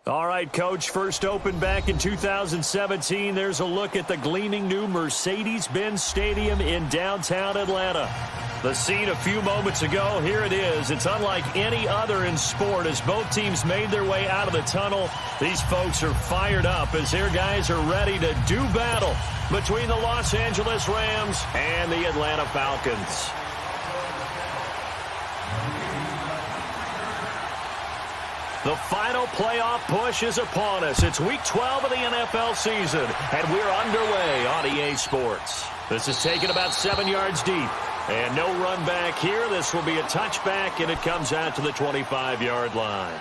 All right, Coach, first opened back in 2017. There's a look at the gleaming new Mercedes-Benz Stadium in downtown Atlanta. The scene a few moments ago, here it is. It's unlike any other in sport as both teams made their way out of the tunnel. These folks are fired up as their guys are ready to do battle between the Los Angeles Rams and the Atlanta Falcons. The final playoff push is upon us. It's week 12 of the NFL season, and we're underway on EA Sports. This is taken about 7 yards deep, and no run back here. This will be a touchback, and it comes out to the 25-yard line.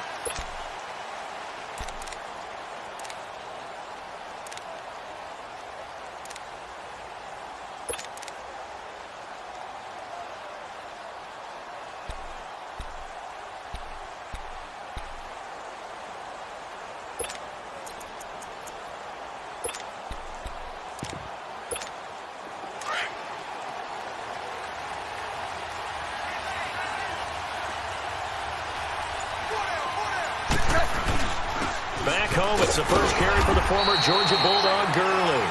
Back home, it's the first carry for the former Georgia Bulldog, Gurley.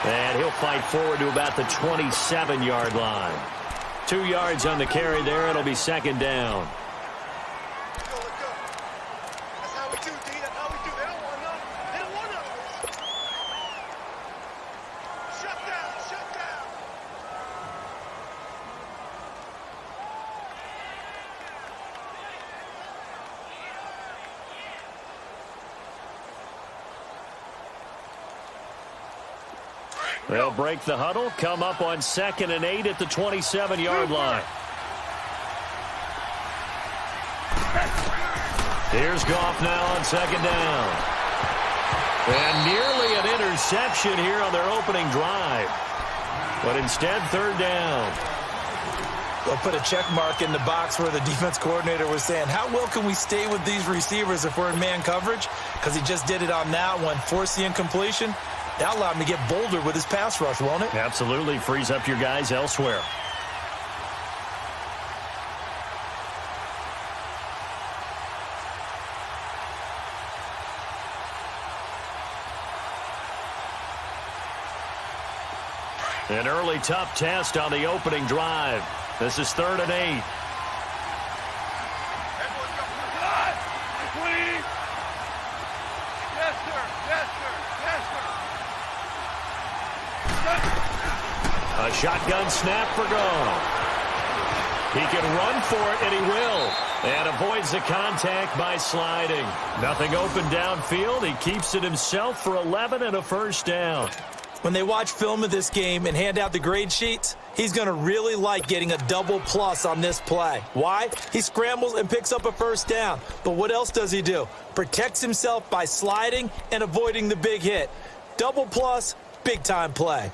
And he'll fight forward to about the 27-yard line. 2 yards on the carry there. It'll be second down. That's how we do, D. That's how we do. They don't want none. They don't want none. Shut down. Shut down. They'll break the huddle, come up on 2nd and 8 at the 27-yard line. Here's Goff now on 2nd down. And nearly an interception here on their opening drive. But instead, 3rd down. They'll put a check mark in the box where the defense coordinator was saying, how well can we stay with these receivers if we're in man coverage? Because he just did it on that one, forced the incompletion. That allowed him to get bolder with his pass rush, won't it? Absolutely. Frees up your guys elsewhere. An early tough test on the opening drive. This is 3rd and 8. A shotgun snap for Goff. He can run for it, and he will. And avoids the contact by sliding. Nothing open downfield. He keeps it himself for 11 and a first down. When they watch film of this game and hand out the grade sheets, he's going to really like getting a double plus on this play. Why? He scrambles and picks up a first down. But what else does he do? Protects himself by sliding and avoiding the big hit. Double plus, big-time play.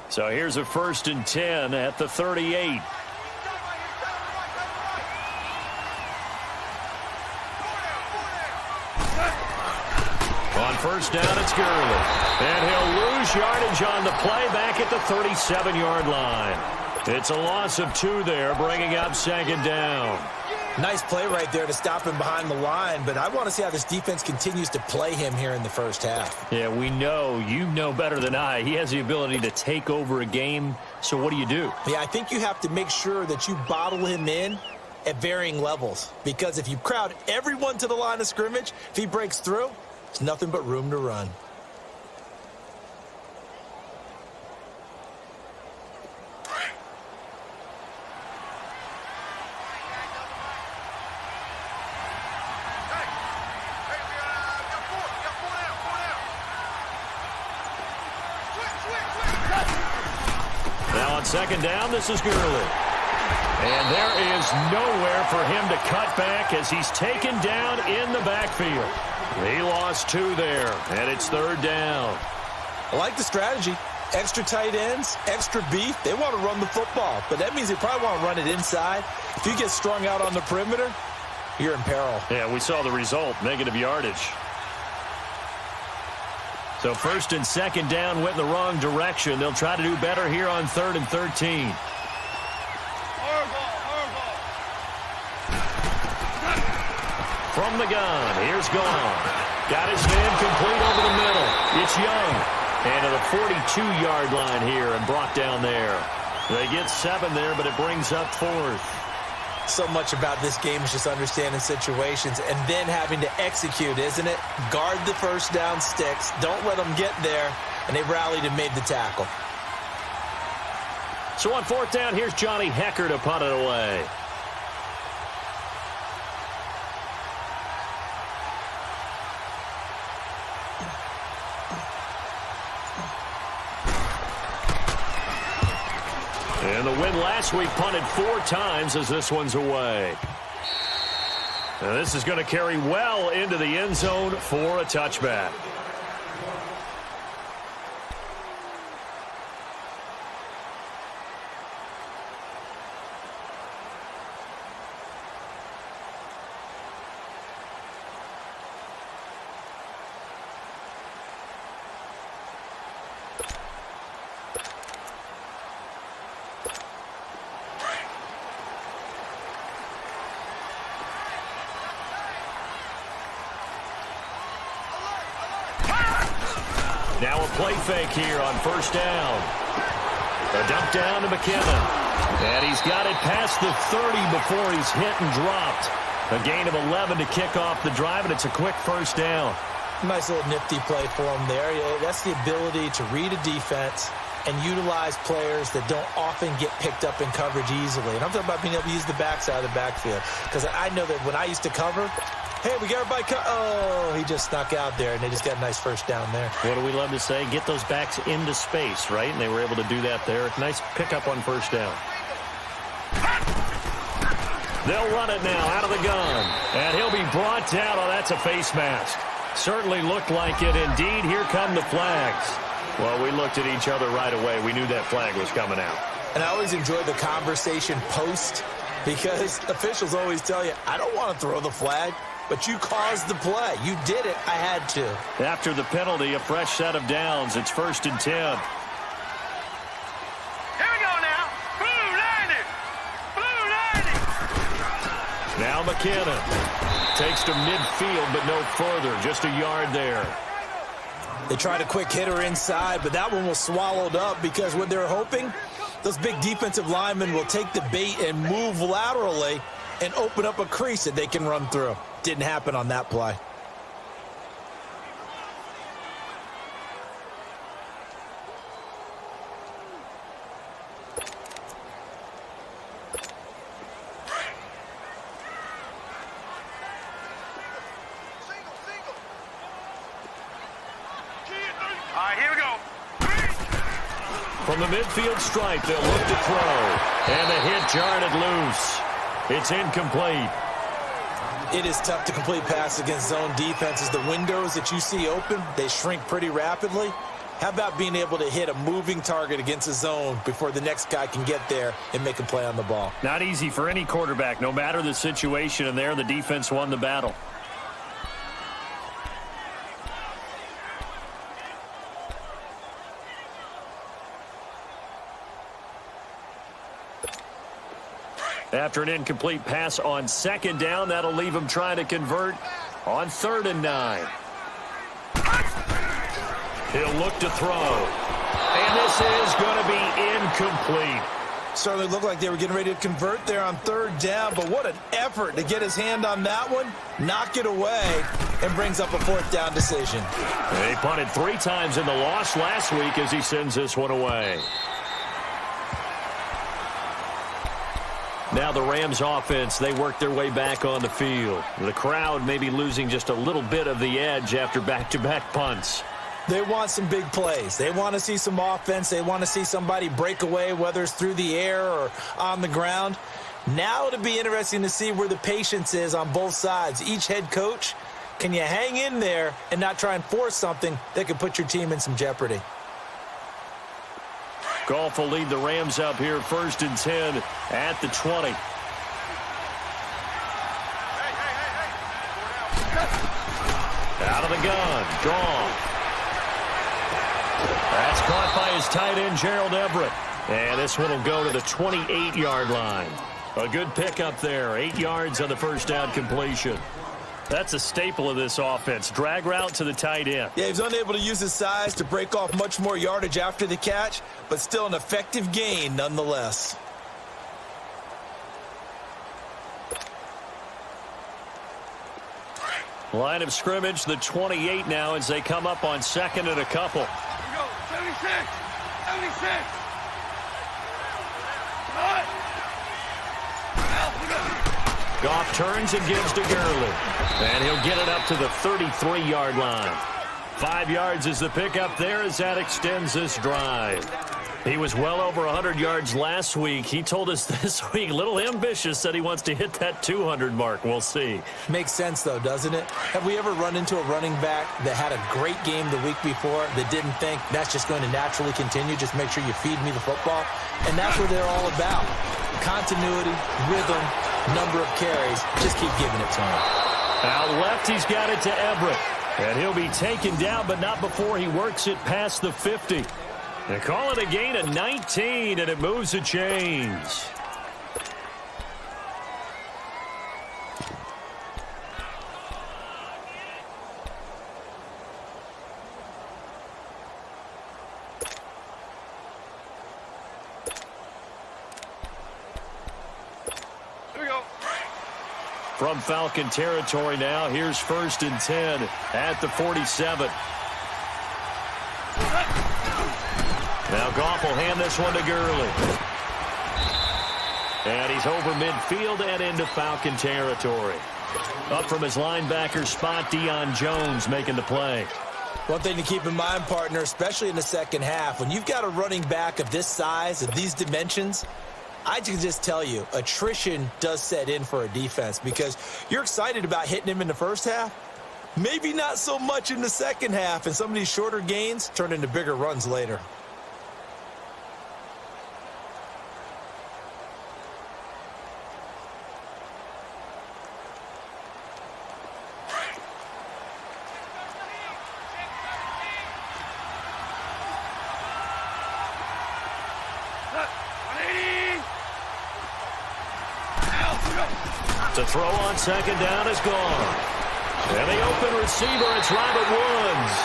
So here's a 1st and 10 at the 38. On 1st down, it's Gurley. And he'll lose yardage on the play back at the 37-yard line. It's a loss of 2 there, bringing up 2nd down. Nice play right there to stop him behind the line, but I want to see how this defense continues to play him here in the first half. Yeah, we know, you know better than I, he has the ability to take over a game, so what do you do? Yeah, I think you have to make sure that you bottle him in at varying levels, because if you crowd everyone to the line of scrimmage, if he breaks through, it's nothing but room to run. Now on 2nd down, this is Gurley. And there is nowhere for him to cut back as he's taken down in the backfield. He lost 2 there, and it's 3rd down. I like the strategy. Extra tight ends, extra beef. They want to run the football, but that means they probably want to run it inside. If you get strung out on the perimeter, you're in peril. Yeah, we saw the result, negative yardage. So first and second down went in the wrong direction. They'll try to do better here on 3rd and 13. From the gun, here's Gone. Got his man complete over the middle. It's Young. And to the 42-yard line here and brought down there. They get 7 there, but it brings up 4th. So much about this game is just understanding situations and then having to execute, isn't it? Guard the first down sticks. Don't let them get there. And they rallied and made the tackle. So on 4th down, here's Johnny Hecker to punt it away. And the win last week punted 4 times as this one's away. Now this is going to carry well into the end zone for a touchback. Now a play fake here on 1st down. A dump down to McKinnon. And he's got it past the 30 before he's hit and dropped. A gain of 11 to kick off the drive, and it's a quick 1st down. Nice little nifty play for him there. That's the ability to read a defense and utilize players that don't often get picked up in coverage easily. And I'm talking about being able to use the backside of the backfield. Because I know that when I used to cover, hey, we got everybody oh, he just snuck out there, and they just got a nice 1st down there. What do we love to say? Get those backs into space, right? And they were able to do that there. Nice pickup on 1st down. They'll run it now out of the gun. And he'll be brought down. Oh, that's a face mask. Certainly looked like it. Indeed, here come the flags. Well, we looked at each other right away. We knew that flag was coming out. And I always enjoy the conversation post because officials always tell you, I don't want to throw the flag, but you caused the play. You did it. I had to. After the penalty, a fresh set of downs. It's 1st and 10. Here we go now. Blue 90. Blue 90. Now McKinnon takes to midfield, but no further. Just a yard there. They tried a quick hitter inside, but that one was swallowed up because what they're hoping, those big defensive linemen will take the bait and move laterally and open up a crease that they can run through. Didn't happen on that play. All right, here we go. From the midfield stripe, they'll look to throw. And the hit jarred it loose. It's incomplete. It is tough to complete passes against zone defenses. The windows that you see open, they shrink pretty rapidly. How about being able to hit a moving target against a zone before the next guy can get there and make a play on the ball? Not easy for any quarterback, no matter the situation, and there the defense won the battle. After an incomplete pass on 2nd down, that'll leave him trying to convert on 3rd and 9. He'll look to throw. And this is going to be incomplete. Certainly looked like they were getting ready to convert there on 3rd down, but what an effort to get his hand on that one, knock it away, and brings up a 4th down decision. They punted 3 times in the loss last week as he sends this one away. Now the Rams offense, they work their way back on the field. The crowd may be losing just a little bit of the edge after back-to-back punts. They want some big plays. They want to see some offense. They want to see somebody break away, whether it's through the air or on the ground. Now it'll be interesting to see where the patience is on both sides. Each head coach, can you hang in there and not try and force something that could put your team in some jeopardy? Goff will lead the Rams up here 1st and 10 at the 20. Hey, hey, the gun. Gone. That's caught by his tight end, Gerald Everett. And this one will go to the 28-yard line. A good pickup there. 8 yards on the first down completion. That's a staple of this offense. Drag route to the tight end. Yeah, he's unable to use his size to break off much more yardage after the catch, but still an effective gain nonetheless. Line of scrimmage, the 28 now as they come up on second and a couple. Here we go. 76. 76. Goff turns and gives to Gurley. And he'll get it up to the 33-yard line. 5 yards is the pickup there as that extends this drive. He was well over 100 yards last week. He told us this week, a little ambitious, said he wants to hit that 200 mark. We'll see. Makes sense, though, doesn't it? Have we ever run into a running back that had a great game the week before that didn't think that's just going to naturally continue? Just make sure you feed me the football. And that's what they're all about. Continuity, rhythm, number of carries. Just keep giving it to him. Out left, he's got it to Everett. And he'll be taken down, but not before he works it past the 50. They call it a gain of 19, and it moves the chains. Here we go. From Falcon territory now, here's 1st and 10 at the 47. Now Goff will hand this one to Gurley. And he's over midfield and into Falcon territory. Up from his linebacker spot, Deion Jones making the play. One thing to keep in mind, partner, especially in the second half, when you've got a running back of this size, of these dimensions, I can just tell you, attrition does set in for a defense because you're excited about hitting him in the first half. Maybe not so much in the second half, and some of these shorter gains turn into bigger runs later. To throw on second down is gone. And the open receiver, it's Robert Woods.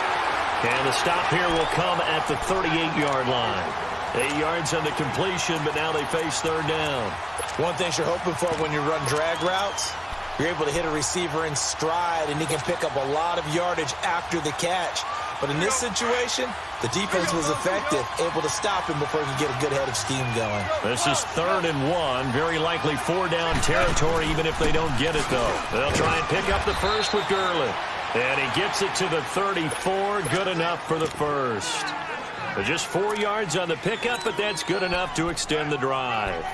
And the stop here will come at the 38-yard line. 8 yards on the completion, but now they face third down. One thing you're hoping for when you run drag routes, you're able to hit a receiver in stride, and he can pick up a lot of yardage after the catch. But in this situation, the defense was effective, able to stop him before he could get a good head of steam going. This is 3rd and 1, very likely 4-down territory, even if they don't get it, though. They'll try and pick up the first with Gurley. And he gets it to the 34, good enough for the first. But just 4 yards on the pickup, but that's good enough to extend the drive.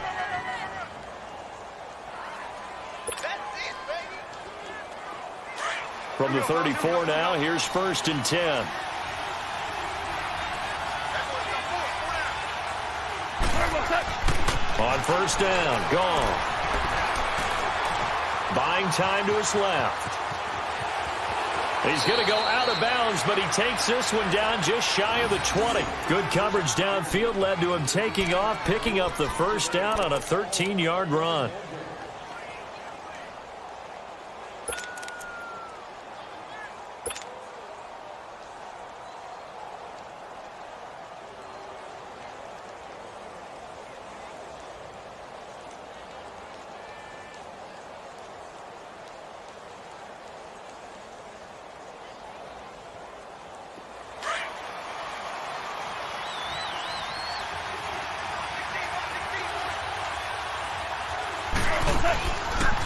From the 34 now, here's 1st and 10. On first down, gone. Buying time to his left. He's going to go out of bounds, but he takes this one down just shy of the 20. Good coverage downfield led to him taking off, picking up the first down on a 13-yard run.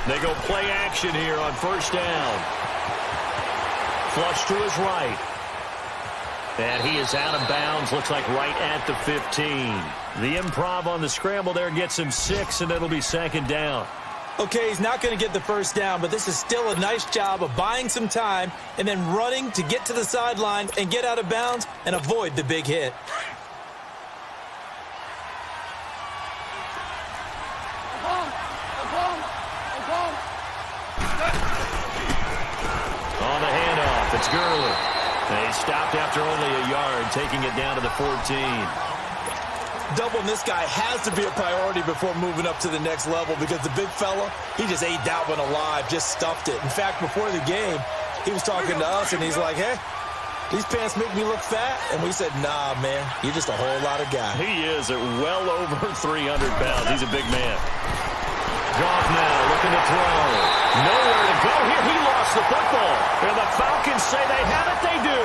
They go play action here on first down. Flush to his right. And he is out of bounds, looks like right at the 15. The improv on the scramble there gets him 6, and it'll be second down. Okay, he's not going to get the first down, but this is still a nice job of buying some time and then running to get to the sideline and get out of bounds and avoid the big hit. On the handoff, it's Gurley. stopped after only a yard, taking it down to the 14. Doubling this guy has to be a priority before moving up to the next level because the big fella, he just ate that one alive, just stuffed it. In fact, before the game, he was talking to us, and he's like, hey, these pants make me look fat. And we said, nah, man, you're just a whole lot of guy. He is at well over 300 pounds. He's a big man. Goff now looking to throw. Nowhere to go here. He lost the football. And the Falcons say they have it. They do.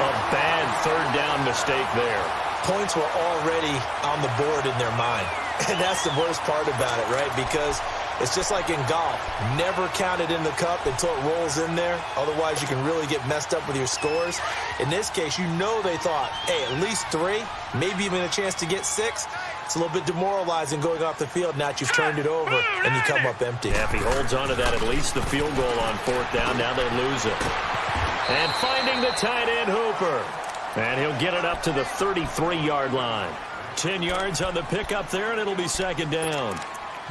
A bad third down mistake there. Points were already on the board in their mind. And that's the worst part about it, right? Because it's just like in golf. Never count it in the cup until it rolls in there. Otherwise, you can really get messed up with your scores. In this case, you know they thought, hey, at least 3, maybe even a chance to get 6. It's a little bit demoralizing going off the field. Now that you've turned it over and you come up empty. Yeah, if he holds on to that, at least the field goal on 4th down. Now they lose it. And finding the tight end, Hooper. And he'll get it up to the 33-yard line. 10 yards on the pickup there, and it'll be 2nd down.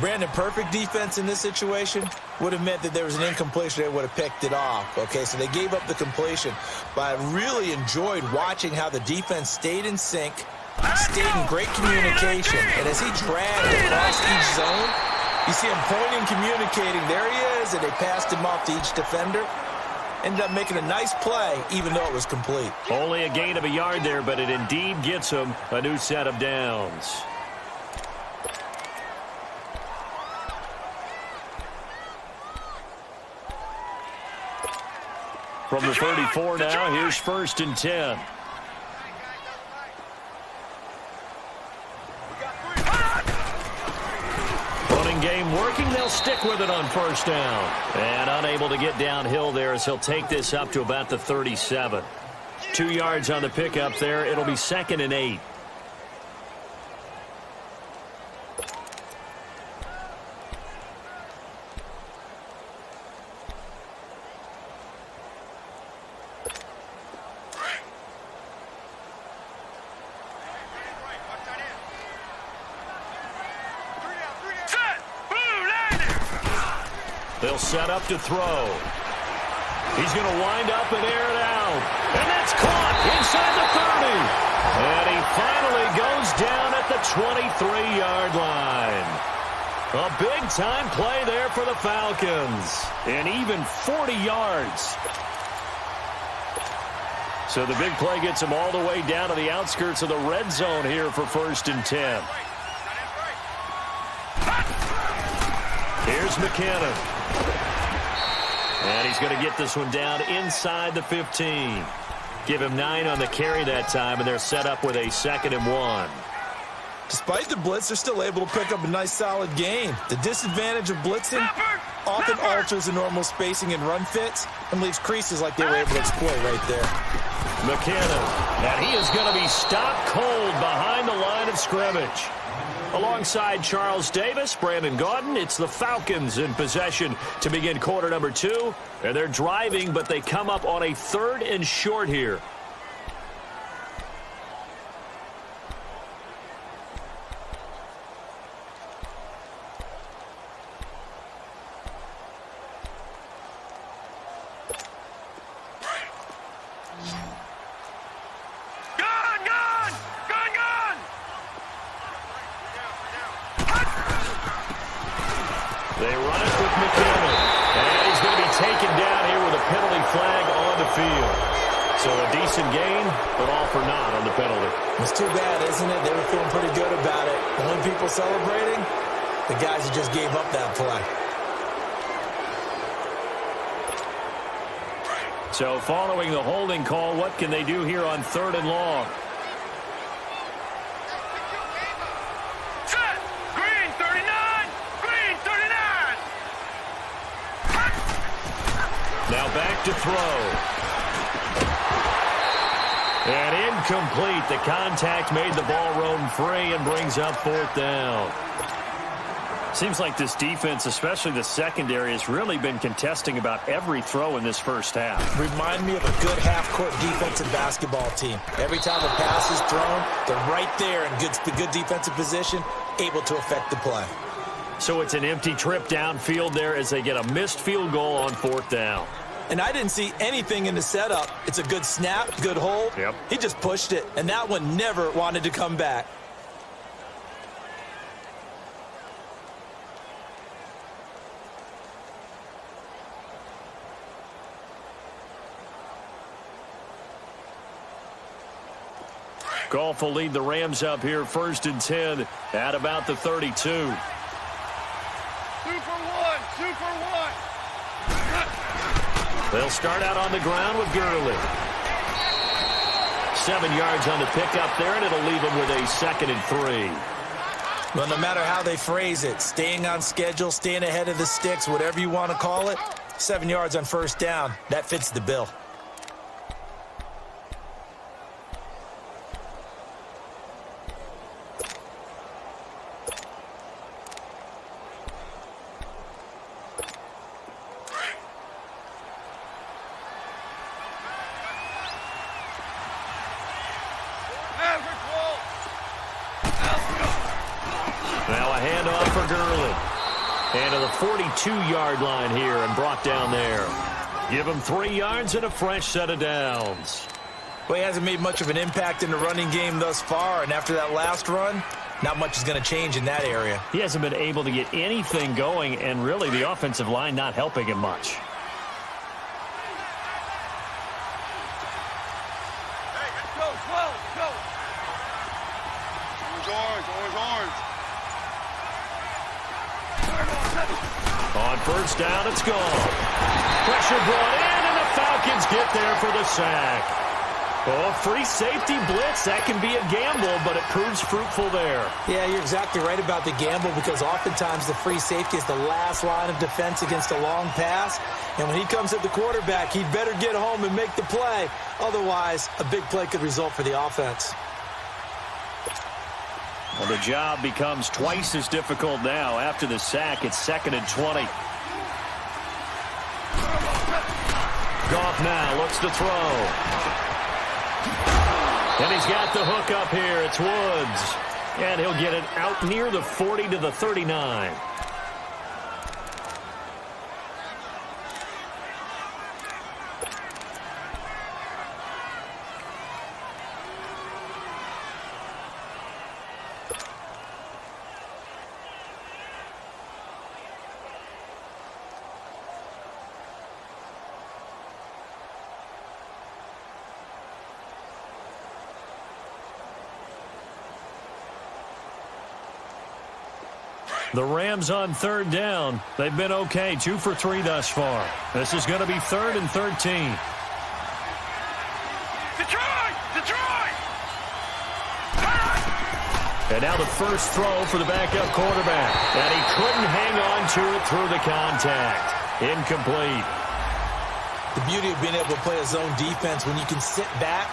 Brandon, perfect defense in this situation would have meant that there was an incompletion. They would have picked it off. Okay, so they gave up the completion. But I really enjoyed watching how the defense stayed in sync, stayed in great communication. And as he dragged across each zone, you see him pointing, communicating. There he is, and they passed him off to each defender. Ended up making a nice play, even though it was complete. Only a gain of a yard there, but it indeed gets him a new set of downs. From the 34 now, here's 1st and 10. Running game working. They'll stick with it on 1st down. And unable to get downhill there as he'll take this up to about the 37. 2 yards on the pickup there. It'll be 2nd and 8. They'll set up to throw. He's going to wind up and air it out. And that's caught inside the 30. And he finally goes down at the 23-yard line. A big-time play there for the Falcons. And even 40 yards. So the big play gets him all the way down to the outskirts of the red zone here for 1st and 10. Here's McKinnon. And he's going to get this one down inside the 15. Give him 9 on the carry that time, and they're set up with a 2nd and 1. Despite the blitz, they're still able to pick up a nice, solid gain. The disadvantage of blitzing often alters the normal spacing and run fits and leaves creases like they were able to exploit right there. McKinnon, and he is going to be stopped cold behind the line of scrimmage. Alongside Charles Davis, Brandon Gaudin, it's the Falcons in possession to begin quarter number 2. And they're driving, but they come up on a 3rd and short here. They run it with McKinnon. And he's going to be taken down here with a penalty flag on the field. So a decent gain, but all for naught on the penalty. It's too bad, isn't it? They were feeling pretty good about it. The only people celebrating, the guys who just gave up that play. So following the holding call, what can they do here on 3rd and long? Now back to throw. And incomplete. The contact made the ball roam free and brings up 4th down. Seems like this defense, especially the secondary, has really been contesting about every throw in this first half. Remind me of a good half-court defensive basketball team. Every time a pass is thrown, they're right there in good defensive position, able to affect the play. So it's an empty trip downfield there as they get a missed field goal on 4th down. And I didn't see anything in the setup. It's a good snap, good hold. Yep. He just pushed it, and that one never wanted to come back. Goff will lead the Rams up here 1st and 10 at about the 32. 2 for 1, 2 for 1. They'll start out on the ground with Gurley. 7 yards on the pickup there, and it'll leave him with a 2nd and 3. Well, no matter how they phrase it, staying on schedule, staying ahead of the sticks, whatever you want to call it, 7 yards on 1st down, that fits the bill. Now a handoff for Gurley. And to the 42-yard line here and brought down there. Give him 3 yards and a fresh set of downs. Well, he hasn't made much of an impact in the running game thus far, and after that last run, not much is going to change in that area. He hasn't been able to get anything going, and really the offensive line not helping him much. Hey, let's go, 12, go. Orange, orange, orange. On 1st down, it's gone. Pressure brought in, and the Falcons get there for the sack. Oh, free safety blitz, that can be a gamble, but it proves fruitful there. Yeah, you're exactly right about the gamble because oftentimes the free safety is the last line of defense against a long pass. And when he comes at the quarterback, he'd better get home and make the play. Otherwise, a big play could result for the offense. Well, the job becomes twice as difficult now. After the sack, it's 2nd and 20. Goff now looks to throw. And he's got the hook up here. It's Woods. And he'll get it out near the 40 to the 39. The Rams on 3rd down. They've been okay, 2 for 3 thus far. This is going to be 3rd and 13. Detroit! Detroit! And now the first throw for the backup quarterback. And he couldn't hang on to it through the contact. Incomplete. The beauty of being able to play a zone defense when you can sit back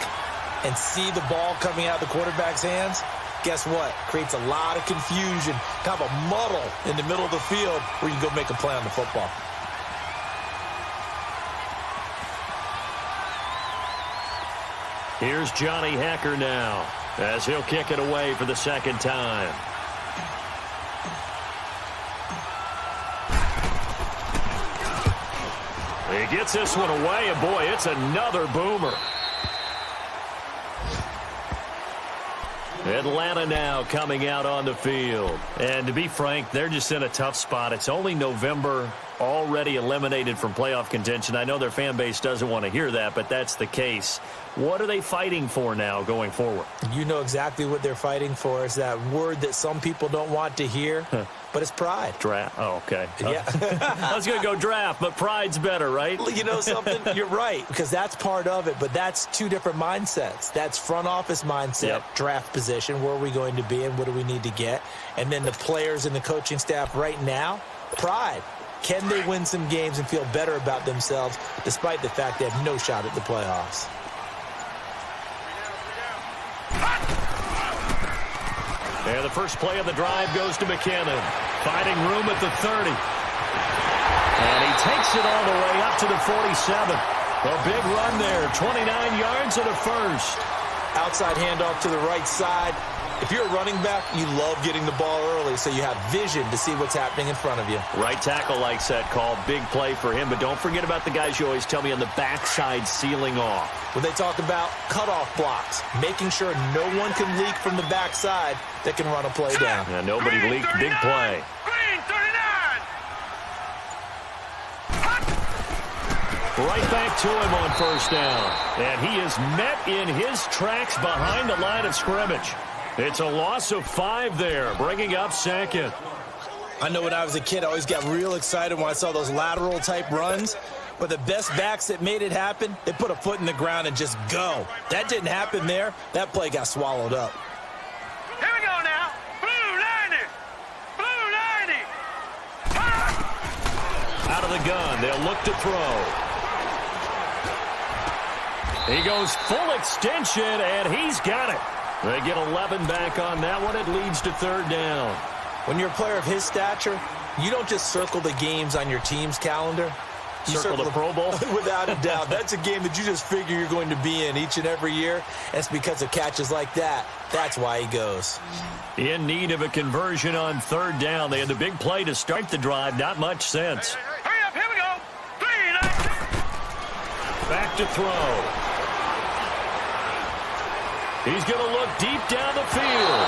and see the ball coming out of the quarterback's hands, guess what? Creates a lot of confusion, kind of a muddle in the middle of the field where you can go make a play on the football. Here's Johnny Hacker now as he'll kick it away for the 2nd time. He gets this one away, and boy, it's another boomer. Atlanta now coming out on the field. And to be frank, they're just in a tough spot. It's only November, already eliminated from playoff contention. I know their fan base doesn't want to hear that, but that's the case. What are they fighting for now going forward? You know exactly what they're fighting for. Is that word that some people don't want to hear, but it's pride. Draft. Oh, okay. Yeah. I was going to go draft, but pride's better, right? You know something? You're right, because that's part of it, but that's two different mindsets. That's front office mindset, draft position, where are we going to be and what do we need to get? And then the players and the coaching staff right now, pride. Can they win some games and feel better about themselves despite the fact they have no shot at the playoffs? And the first play of the drive goes to McKinnon. Finding room at the 30. And he takes it all the way up to the 47. A big run there. 29 yards and a first. Outside handoff to the right side. If you're a running back, you love getting the ball early so you have vision to see what's happening in front of you. Right tackle likes that call. Big play for him, but don't forget about the guys you always tell me on the backside sealing off. When they talk about cutoff blocks, making sure no one can leak from the backside that can run a play down. Yeah, nobody Green, leaked. 39. Big play. Green, 39. Right back to him on first down. And he is met in his tracks behind the line of scrimmage. It's a loss of 5 there, bringing up second. I know when I was a kid, I always got real excited when I saw those lateral-type runs. But the best backs that made it happen, they put a foot in the ground and just go. That didn't happen there. That play got swallowed up. Here we go now. Blue 90. Blue 90. Out of the gun, they'll look to throw. He goes full extension, and he's got it. They get 11 back on that one. It leads to third down. When you're a player of his stature, you don't just circle the games on your team's calendar. You Circle the Pro Bowl? Without a doubt. That's a game that you just figure you're going to be in each and every year. And it's because of catches like that. That's why he goes. In need of a conversion on third down. They had the big play to start the drive. Not much sense. Hurry up. Here we go. 3-9. Back to throw. He's going to look deep down the field.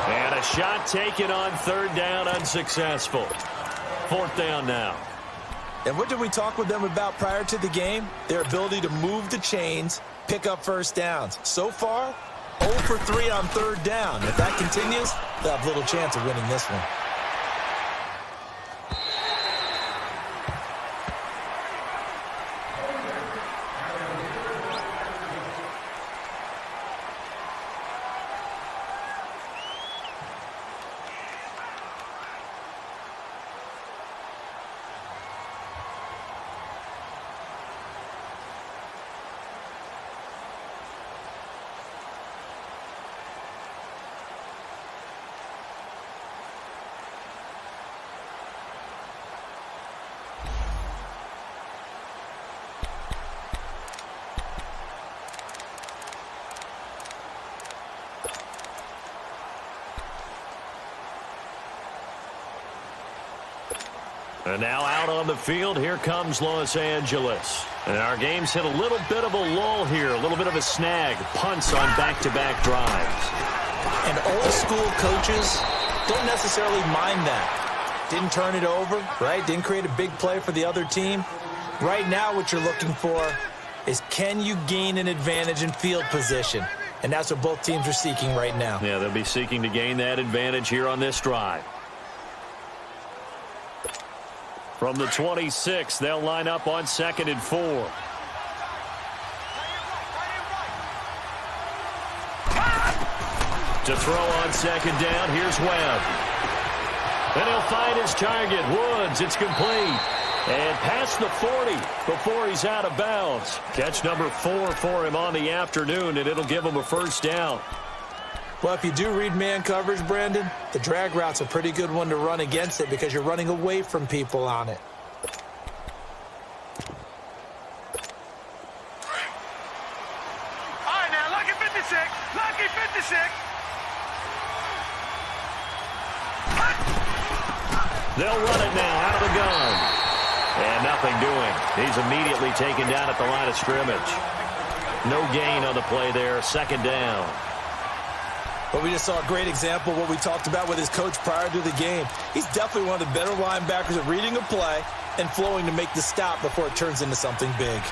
And a shot taken on third down, unsuccessful. Fourth down now. And what did we talk with them about prior to the game? Their ability to move the chains, pick up first downs. So far, 0 for 3 on third down. If that continues, they'll have little chance of winning this one. And now out on the field, here comes Los Angeles. And our game's hit a little bit of a lull here, a little bit of a snag. Punts on back-to-back drives. And old school coaches don't necessarily mind that. Didn't turn it over, right? Didn't create a big play for the other team. Right now what you're looking for is, can you gain an advantage in field position? And that's what both teams are seeking right now. Yeah, they'll be seeking to gain that advantage here on this drive. From the 26, they'll line up on 2nd and 4. To throw on 2nd down, here's Webb. Then he'll find his target, Woods. It's complete. And past the 40 before he's out of bounds. Catch number 4 for him on the afternoon, and it'll give him a first down. Well, if you do read man coverage, Brandon, the drag route's a pretty good one to run against it because you're running away from people on it. All right, now, lucky 56. Lucky 56. They'll run it now out of the gun. And nothing doing. He's immediately taken down at the line of scrimmage. No gain on the play there. 2nd down. But we just saw a great example of what we talked about with his coach prior to the game. He's definitely one of the better linebackers at reading a play and flowing to make the stop before it turns into something big.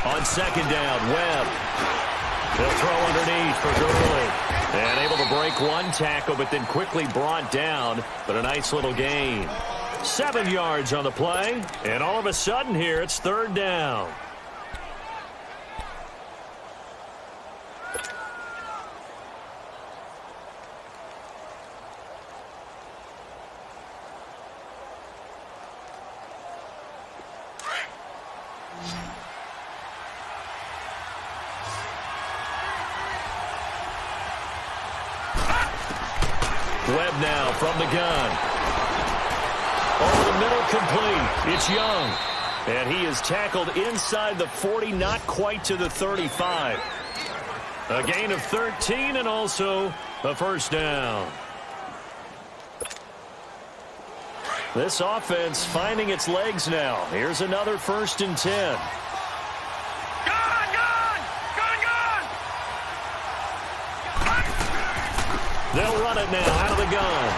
On 2nd down, Webb. They'll throw underneath for Gurley. And able to break one tackle, but then quickly brought down. But a nice little gain. 7 yards on the play. And all of a sudden here, it's 3rd down. Webb now from the gun. Over the middle, complete. It's Young. And he is tackled inside the 40, not quite to the 35. A gain of 13 and also a first down. This offense finding its legs now. Here's another 1st and 10. They'll run it now out of the gun.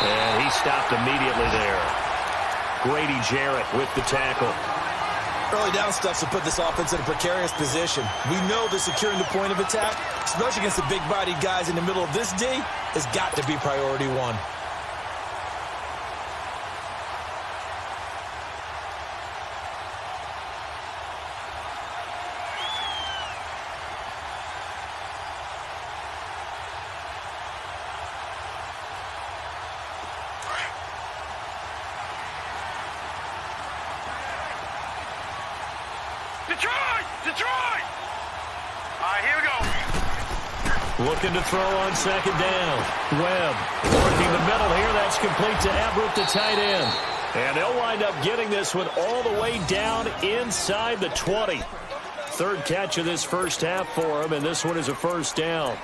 And he stopped immediately there. Grady Jarrett with the tackle. Early down stuff to put this offense in a precarious position. We know that securing the point of attack, especially against the big-bodied guys in the middle of this D, has got to be priority one. Detroit! All right, here we go. Looking to throw on 2nd down. Webb working the middle here. That's complete to Everett, the tight end. And they'll wind up getting this one all the way down inside the 20. 3rd catch of this first half for him, and this one is a first down.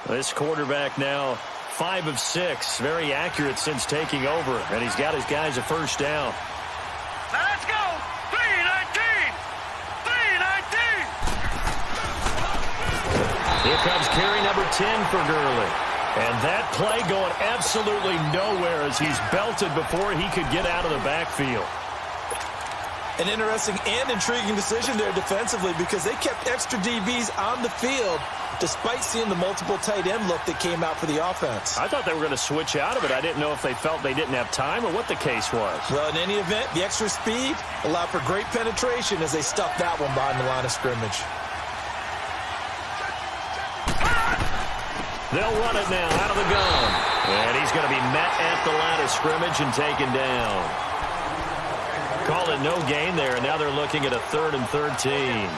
This quarterback now 5 of 6. Very accurate since taking over. And he's got his guys a first down. Now let's go. 3-19. 3-19. Here comes carry number 10 for Gurley. And that play going absolutely nowhere as he's belted before he could get out of the backfield. An interesting and intriguing decision there defensively because they kept extra DBs on the field despite seeing the multiple tight end look that came out for the offense. I thought they were going to switch out of it. I didn't know if they felt they didn't have time or what the case was. Well, in any event, the extra speed allowed for great penetration as they stuffed that one behind the line of scrimmage. They'll run it now out of the gun. And he's going to be met at the line of scrimmage and taken down. Call it no gain there, and now they're looking at a 3rd and 13.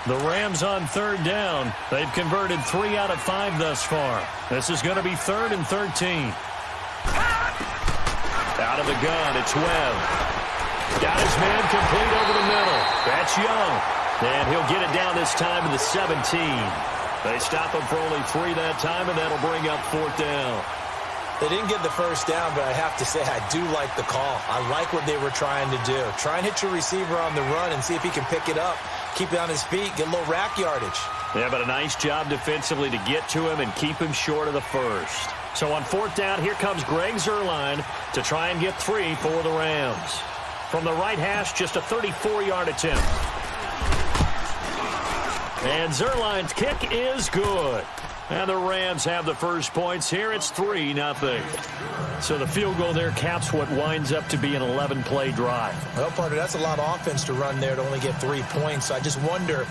The Rams on 3rd down. They've converted 3 out of 5 thus far. This is going to be 3rd and 13. Out of the gun, it's Webb. Got his man complete over the middle. That's Young. And he'll get it down this time in the 17. They stop him for only 3 that time, and that'll bring up 4th down. They didn't get the first down, but I have to say I do like the call. I like what they were trying to do. Try and hit your receiver on the run and see if he can pick it up. Keep it on his feet, get a little rack yardage. Yeah, but a nice job defensively to get to him and keep him short of the first. So on 4th down, here comes Greg Zuerlein to try and get 3 for the Rams. From the right hash, just a 34-yard attempt. And Zuerlein's kick is good. And the Rams have the first points here. It's 3-0. So the field goal there caps what winds up to be an 11-play drive. Well, partner, that's a lot of offense to run there to only get 3 points. I just wonder,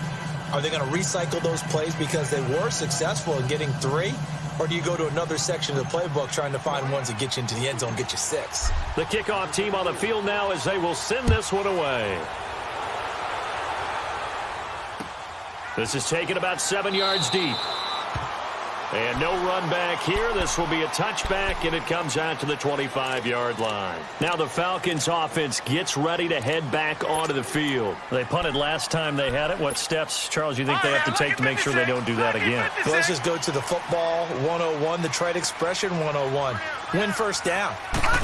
are they going to recycle those plays because they were successful in getting 3? Or do you go to another section of the playbook trying to find ones that get you into the end zone and get you 6? The kickoff team on the field now as they will send this one away. This is taken about 7 yards deep. And no run back here. This will be a touchback, and it comes out to the 25-yard line. Now the Falcons offense gets ready to head back onto the field. They punted last time they had it. What steps, Charles, you think they have to take to make sure they don't do that again? Well, let's just go to the football 101, the trade expression 101. Win first down.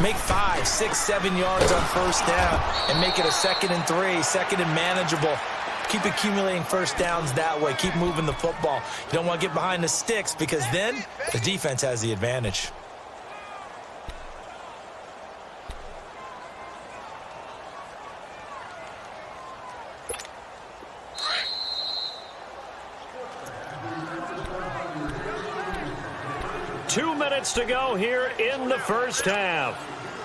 Make 5, 6, 7 yards on first down and make it a 2nd and 3, 2nd and manageable. Keep accumulating first downs that way. Keep moving the football. You don't want to get behind the sticks because then the defense has the advantage. Two minutes to go here in the first half.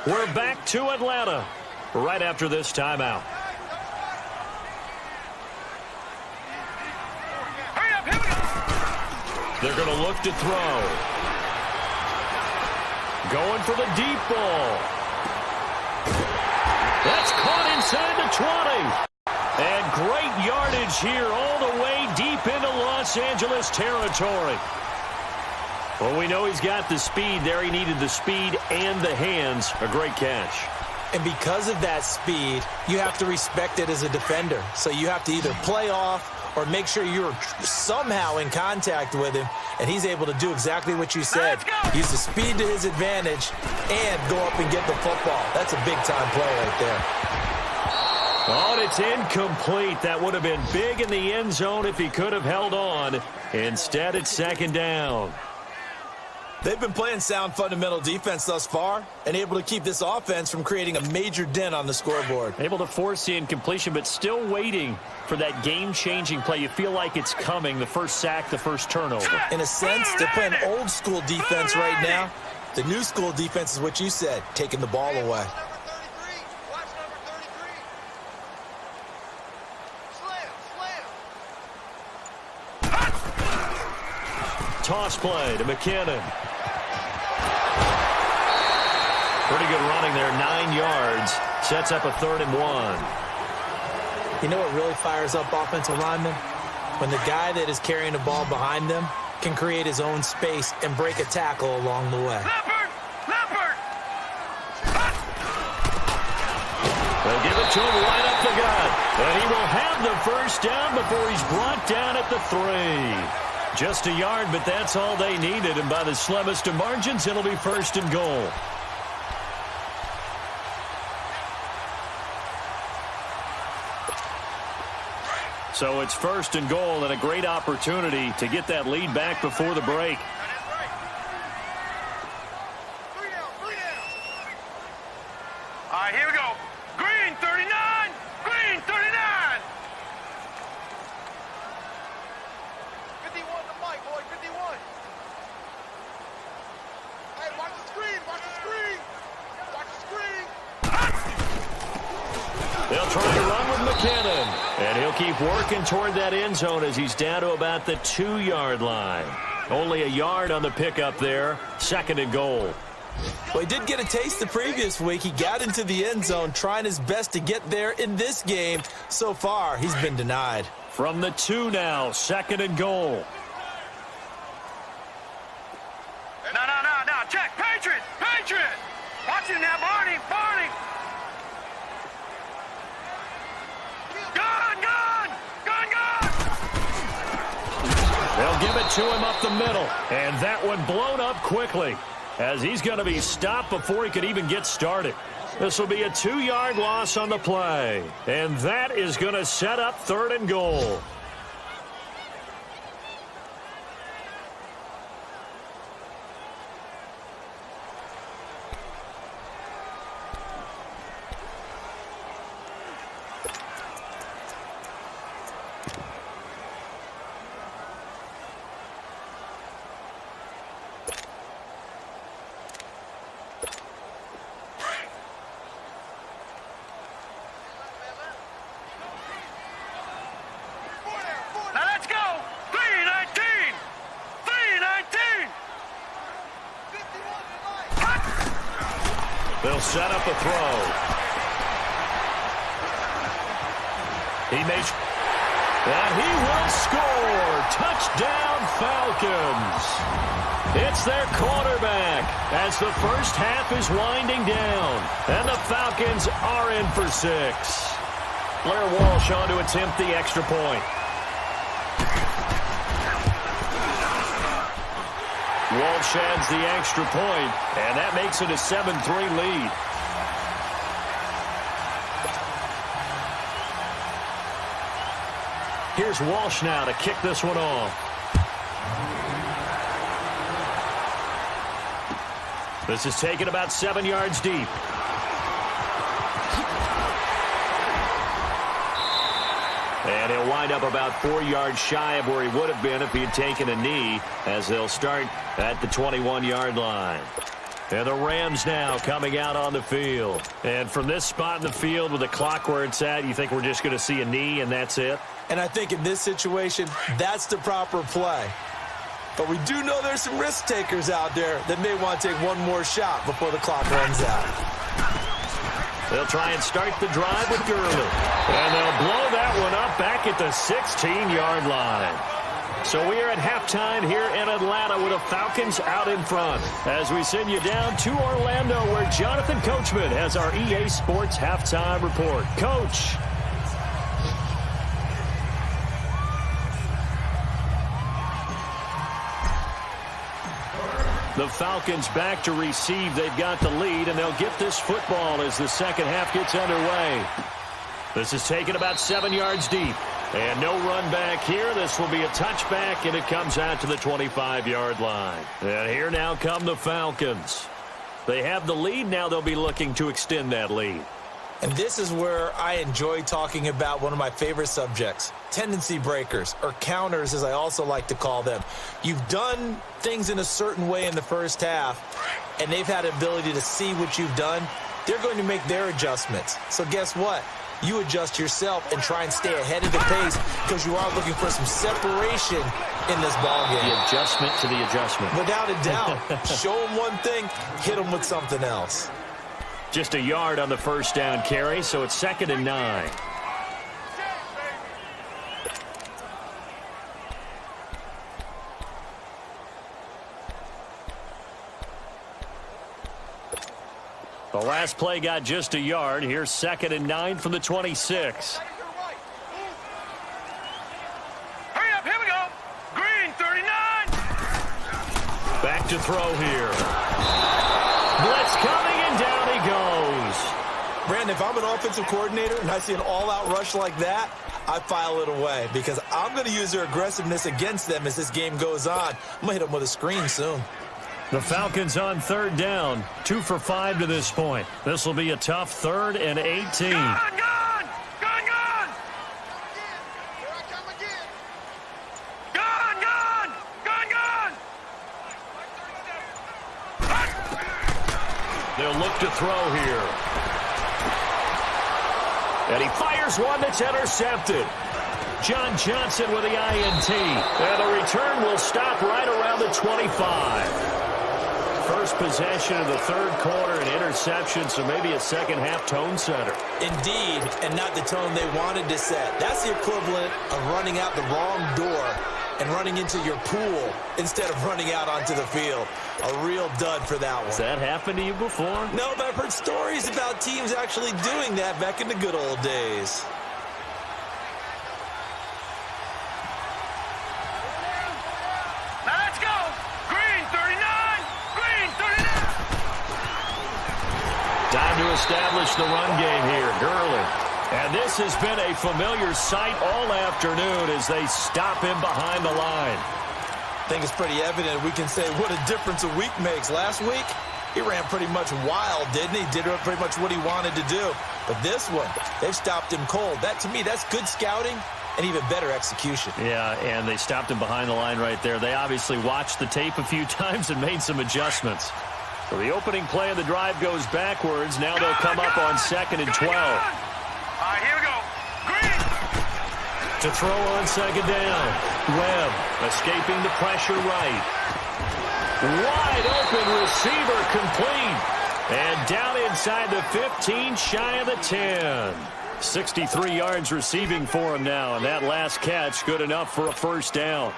We're back to Atlanta right after this timeout. They're going to look to throw. Going for the deep ball. That's caught inside the 20. And great yardage here all the way deep into Los Angeles territory. Well, we know he's got the speed there. He needed the speed and the hands. A great catch. And because of that speed, you have to respect it as a defender. So you have to either play off or make sure you're somehow in contact with him, and he's able to do exactly what you said. Use the speed to his advantage and go up and get the football. That's a big-time play right there. Oh, and it's incomplete. That would have been big in the end zone if he could have held on. Instead, it's second down. They've been playing sound fundamental defense thus far and able to keep this offense from creating a major dent on the scoreboard. Able to force the incompletion, but still waiting for that game-changing play. You feel like it's coming, the first sack, the first turnover. In a sense, they're playing old-school defense right now. The new school defense is what you said, taking the ball away. Toss play to McKinnon. Pretty good running there, 9 yards. Sets up a 3rd and 1. You know what really fires up offensive linemen? When the guy that is carrying the ball behind them can create his own space and break a tackle along the way. Leopard! They'll give it to him right up the gut. And he will have the first down before he's brought down at the 3. Just a yard, but that's all they needed. And by the slimmest of margins, it'll be 1st and goal. So it's 1st and goal and a great opportunity to get that lead back before the break. All right, here we go. Green 39. Green 39. 51 to Mike, boy. 51. Hey, watch the screen. Watch the screen. Watch the screen. They'll try to run with McKinnon. And he'll keep working toward that end zone as he's down to about the 2-yard line. Only a yard on the pickup there. 2nd and goal. Well, he did get a taste the previous week. He got into the end zone trying his best to get there in this game. So far, he's been denied. From the 2 now, 2nd and goal. No. Check. Patriot. Watch it now, Barney. Gun. They'll give it to him up the middle. And that one blown up quickly as he's going to be stopped before he could even get started. This will be a 2-yard loss on the play. And that is going to set up 3rd and goal. Now let's go. 319. They'll set up a throw. And he will score. Touchdown, Falcons. It's their quarterback as the first half is winding down. And the Falcons are in for 6. Blair Walsh on to attempt the extra point. Walsh adds the extra point, and that makes it a 7-3 lead. Here's Walsh now to kick this one off. This is taken about 7 yards deep. And he'll wind up about 4 yards shy of where he would have been if he had taken a knee, as they'll start at the 21-yard line. And the Rams now coming out on the field. And from this spot in the field with the clock where it's at, you think we're just going to see a knee and that's it? And I think in this situation, that's the proper play. But we do know there's some risk takers out there that may want to take one more shot before the clock runs out. They'll try and start the drive with Gurley. And they'll blow that one up back at the 16-yard line. So we are at halftime here in Atlanta with the Falcons out in front. As we send you down to Orlando, where Jonathan Coachman has our EA Sports halftime report. Coach. The Falcons back to receive. They've got the lead, and they'll get this football as the second half gets underway. This is taken about 7 yards deep. And no run back here. This will be a touchback, and it comes out to the 25-yard line. And here now come the Falcons. They have the lead. Now they'll be looking to extend that lead. And this is where I enjoy talking about one of my favorite subjects, tendency breakers, or counters as I also like to call them. You've done things in a certain way in the first half, and they've had the ability to see what you've done. They're going to make their adjustments. So guess what? You adjust yourself and try and stay ahead of the pace because you are looking for some separation in this ballgame. The adjustment to the adjustment. Without a doubt. Show them one thing, hit them with something else. Just a yard on the first down carry, so it's 2nd and 9. The last play got just a yard. Here's 2nd and 9 from the 26. Hurry up, here we go. Green, 39. Back to throw here. Blitz coming, and down he goes. Brandon, if I'm an offensive coordinator and I see an all-out rush like that, I file it away because I'm going to use their aggressiveness against them as this game goes on. I'm going to hit them with a screen soon. The Falcons on 3rd down. 2 for 5 to this point. This will be a tough 3rd and 18. Gone, gone, gone, gone. Here I come again. Gone, gone, gone, gone. They'll look to throw here. And he fires one that's intercepted. John Johnson with the INT. And the return will stop right around the 25. First possession of the 3rd quarter, an interception, so maybe a second-half tone setter. Indeed, and not the tone they wanted to set. That's the equivalent of running out the wrong door and running into your pool instead of running out onto the field. A real dud for that one. Has that happened to you before? No, but I've heard stories about teams actually doing that back in the good old days. Now let's go. Green, 39. Green, 39. Time to establish the run game here. Gurley. And this has been a familiar sight all afternoon as they stop him behind the line. I think it's pretty evident. We can say what a difference a week makes. Last week, he ran pretty much wild, didn't he? Did pretty much what he wanted to do. But this one, they've stopped him cold. That, to me, that's good scouting and even better execution. Yeah, and they stopped him behind the line right there. They obviously watched the tape a few times and made some adjustments. So the opening play of the drive goes backwards. Now they'll come up on 2nd and 12. All right, here we go. Green. To throw on 2nd down. Webb escaping the pressure right. Wide open receiver complete. And down inside the 15, shy of the 10. 63 yards receiving for him now, and that last catch good enough for a first down.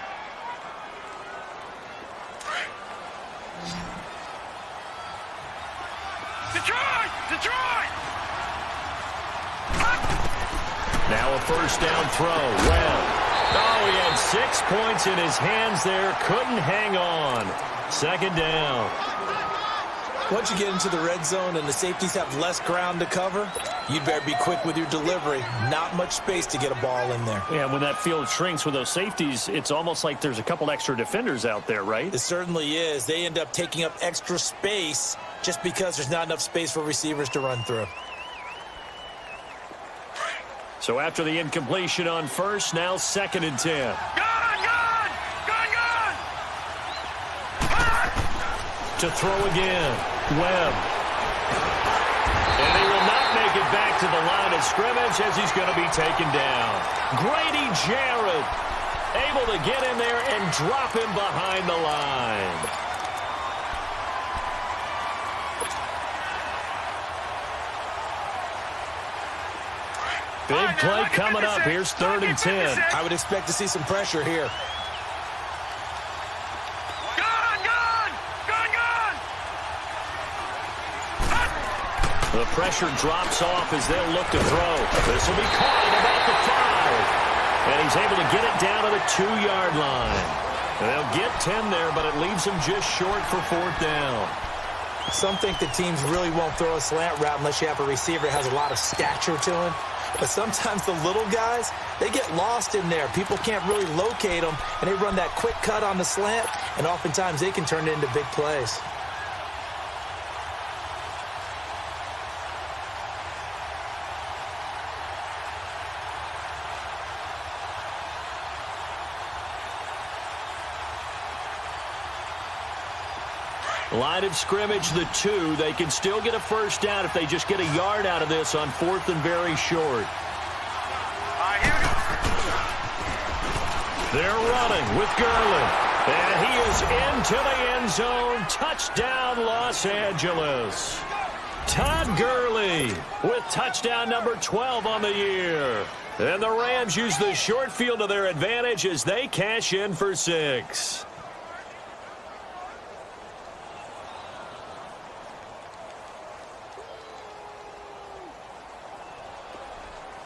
Detroit! Detroit! Now a first down throw. Webb. Oh, he had 6 points in his hands there. Couldn't hang on. 2nd down. Once you get into the red zone and the safeties have less ground to cover, you'd better be quick with your delivery. Not much space to get a ball in there. Yeah, when that field shrinks with those safeties, it's almost like there's a couple extra defenders out there, right? It certainly is. They end up taking up extra space just because there's not enough space for receivers to run through. So after the incompletion on first, now 2nd and 10. Gone! Gone! Gone! Gone! To throw again. Webb. And he will not make it back to the line of scrimmage as he's going to be taken down. Grady Jarrett Able to get in there and drop him behind the line. Big play coming up. Here's 3rd and 10. I would expect to see some pressure here. The pressure drops off as they'll look to throw. This will be caught at about the 5. And he's able to get it down to the 2-yard line. And they'll get 10 there, but it leaves them just short for 4th down. Some think the teams really won't throw a slant route unless you have a receiver that has a lot of stature to him. But sometimes the little guys, they get lost in there. People can't really locate them, and they run that quick cut on the slant, and oftentimes they can turn it into big plays. Line of scrimmage, the 2. They can still get a 1st down if they just get a yard out of this on 4th and very short. They're running with Gurley. And he is into the end zone. Touchdown, Los Angeles. Todd Gurley with touchdown number 12 on the year. And the Rams use the short field to their advantage as they cash in for 6.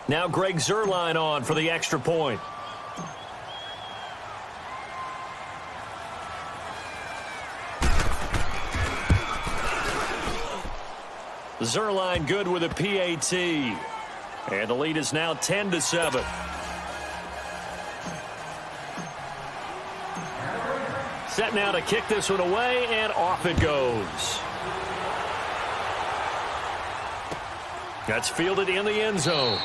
Now Greg Zuerlein on for the extra point. Zuerlein good with a PAT. And the lead is now 10-7. Set now to kick this one away, and off it goes. That's fielded in the end zone.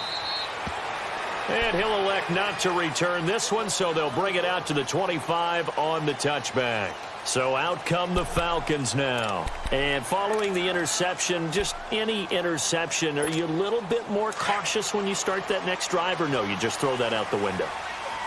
And he'll elect not to return this one, so they'll bring it out to the 25 on the touchback. So out come the Falcons now. And following the interception, just any interception, are you a little bit more cautious when you start that next drive, or no, you just throw that out the window?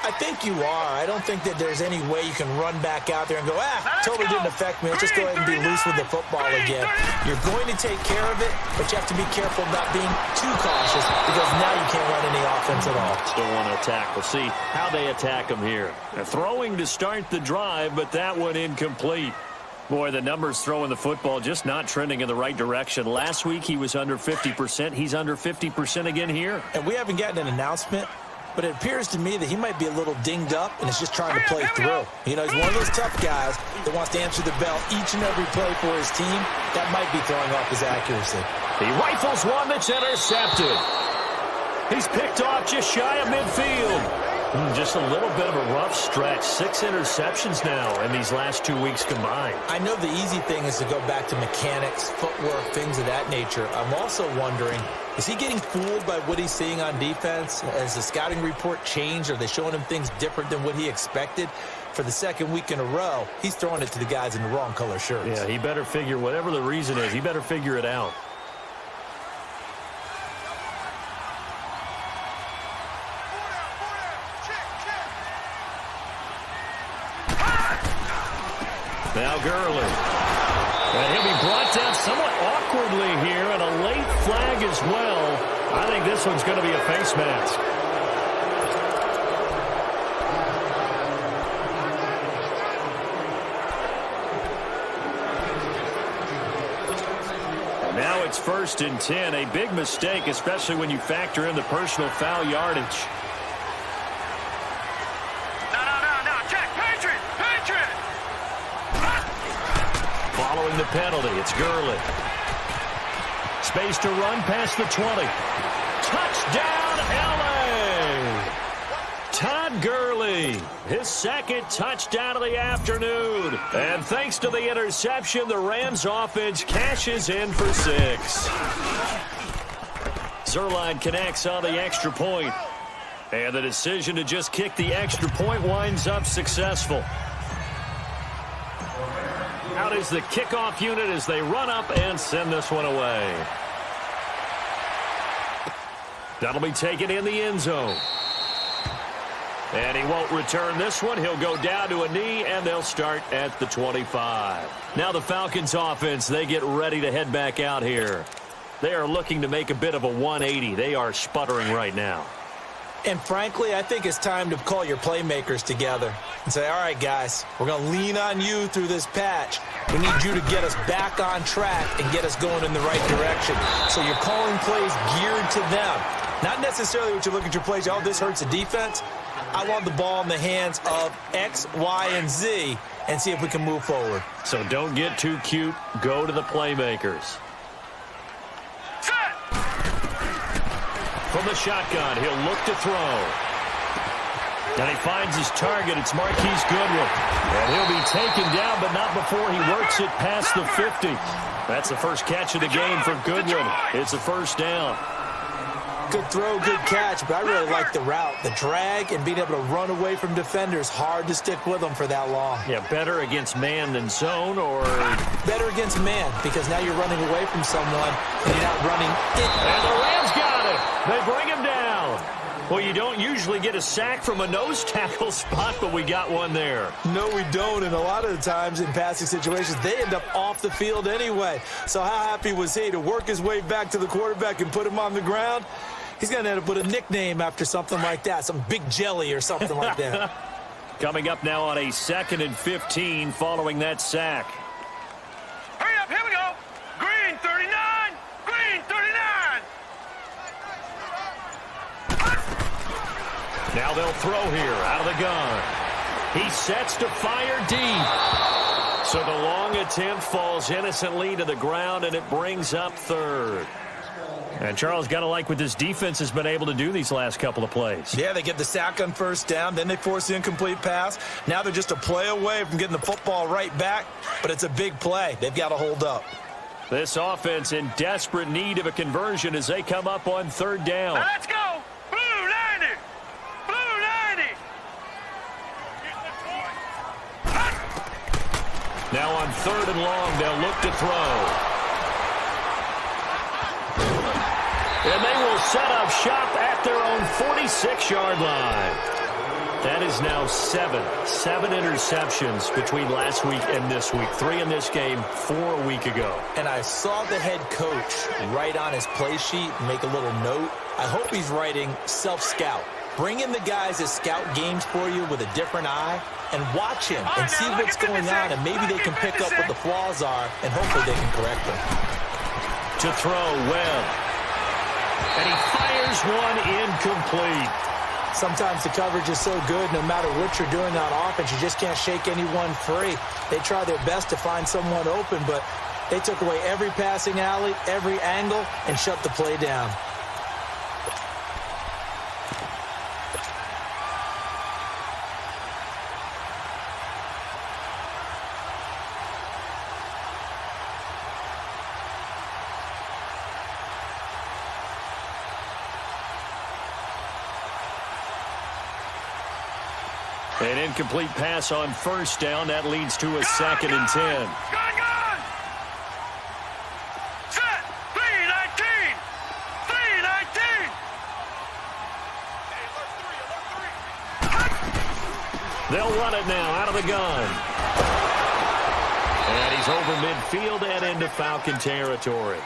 I think you are. I don't think that there's any way you can run back out there and go, totally didn't affect me. Let's just go ahead and be loose with the football again. You're going to take care of it, but you have to be careful not being too cautious because now you can't run any offense at all. Still want to attack. We'll see how they attack them here. They're throwing to start the drive, but that one incomplete. Boy, the numbers throwing the football just not trending in the right direction. Last week he was under 50%. He's under 50% again here. And we haven't gotten an announcement, but it appears to me that he might be a little dinged up and is just trying to play through. You know, he's one of those tough guys that wants to answer the bell each and every play for his team. That might be throwing off his accuracy. He rifles one that's intercepted. He's picked off just shy of midfield. Just a little bit of a rough stretch. 6 interceptions now in these last 2 weeks combined. I know the easy thing is to go back to mechanics, footwork, things of that nature. I'm also wondering, is he getting fooled by what he's seeing on defense? Has the scouting report changed? Are they showing him things different than what he expected? For the second week in a row, he's throwing it to the guys in the wrong color shirts. Yeah, he better figure, whatever the reason is, he better figure it out. Now Gurley. And he'll be brought down somewhat awkwardly here, and a late flag as well. I think this one's going to be a face mask. And now it's 1st and 10. A big mistake, especially when you factor in the personal foul yardage. Following the penalty, it's Gurley. Space to run past the 20. Touchdown, L.A. Todd Gurley, his 2nd touchdown of the afternoon. And thanks to the interception, the Rams offense cashes in for 6. Zuerlein connects on the extra point. And the decision to just kick the extra point winds up successful. Out is the kickoff unit as they run up and send this one away. That'll be taken in the end zone. And he won't return this one. He'll go down to a knee, and they'll start at the 25. Now the Falcons offense, they get ready to head back out here. They are looking to make a bit of a 180. They are sputtering right now. And frankly, I think it's time to call your playmakers together and say, all right, guys, we're going to lean on you through this patch. We need you to get us back on track and get us going in the right direction. So you're calling plays geared to them. Not necessarily what you look at your plays, oh, this hurts the defense. I want the ball in the hands of X, Y, and Z and see if we can move forward. So don't get too cute. Go to the playmakers. From the shotgun, he'll look to throw. And he finds his target. It's Marquise Goodwin. And he'll be taken down, but not before he works it past the 50. That's the first catch of the game for Goodwin. It's a first down. Good throw, good catch, but I really like the route. The drag and being able to run away from defenders, hard to stick with them for that long. Yeah, better against man than zone, or? Better against man, because now you're running away from someone and you're not running in. And the Rams got it. They bring him down. Well, you don't usually get a sack from a nose tackle spot, but we got one there. No, we don't, and a lot of the times in passing situations, they end up off the field anyway. So how happy was he to work his way back to the quarterback and put him on the ground? He's going to end up with a nickname after something like that, some Big Jelly or something like that. Coming up now on a 2nd and 15 following that sack. Hurry up, here we go. Green 39, green 39. Now they'll throw here out of the gun. He sets to fire deep. So the long attempt falls innocently to the ground, and it brings up 3rd. And Charles, got to like what this defense has been able to do these last couple of plays. Yeah, they get the sack on first down, then they force the incomplete pass. Now they're just a play away from getting the football right back, but it's a big play. They've got to hold up. This offense in desperate need of a conversion as they come up on 3rd down. Now let's go. Blue 90. Blue 90. Now on 3rd and long, they'll look to throw. And they will set up shop at their own 46-yard line. That is now 7 interceptions between last week and this week. 3 in this game, 4 a week ago. And I saw the head coach write on his play sheet and make a little note. I hope he's writing self-scout. Bring in the guys that scout games for you with a different eye and watch him and see what's going on, and maybe they can pick up what the flaws are, and hopefully they can correct them. To throw, Webb. And he fires one incomplete. Sometimes the coverage is so good, no matter what you're doing on offense, you just can't shake anyone free. They try their best to find someone open, but they took away every passing alley, every angle, and shut the play down. An incomplete pass on first down. That leads to a 2nd and 10. Gun. Set. 319. 319. They'll run it now out of the gun. And he's over midfield and into Falcon territory.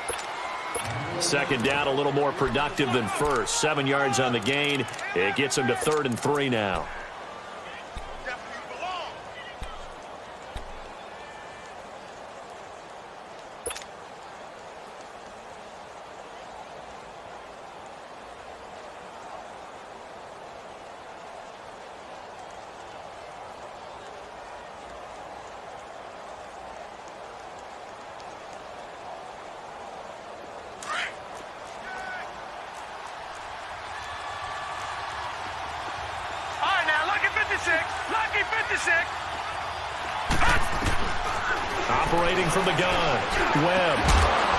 2nd down, a little more productive than first. 7 yards on the gain. It gets him to 3rd and 3 now. Lucky 56. Operating from the gun. Webb.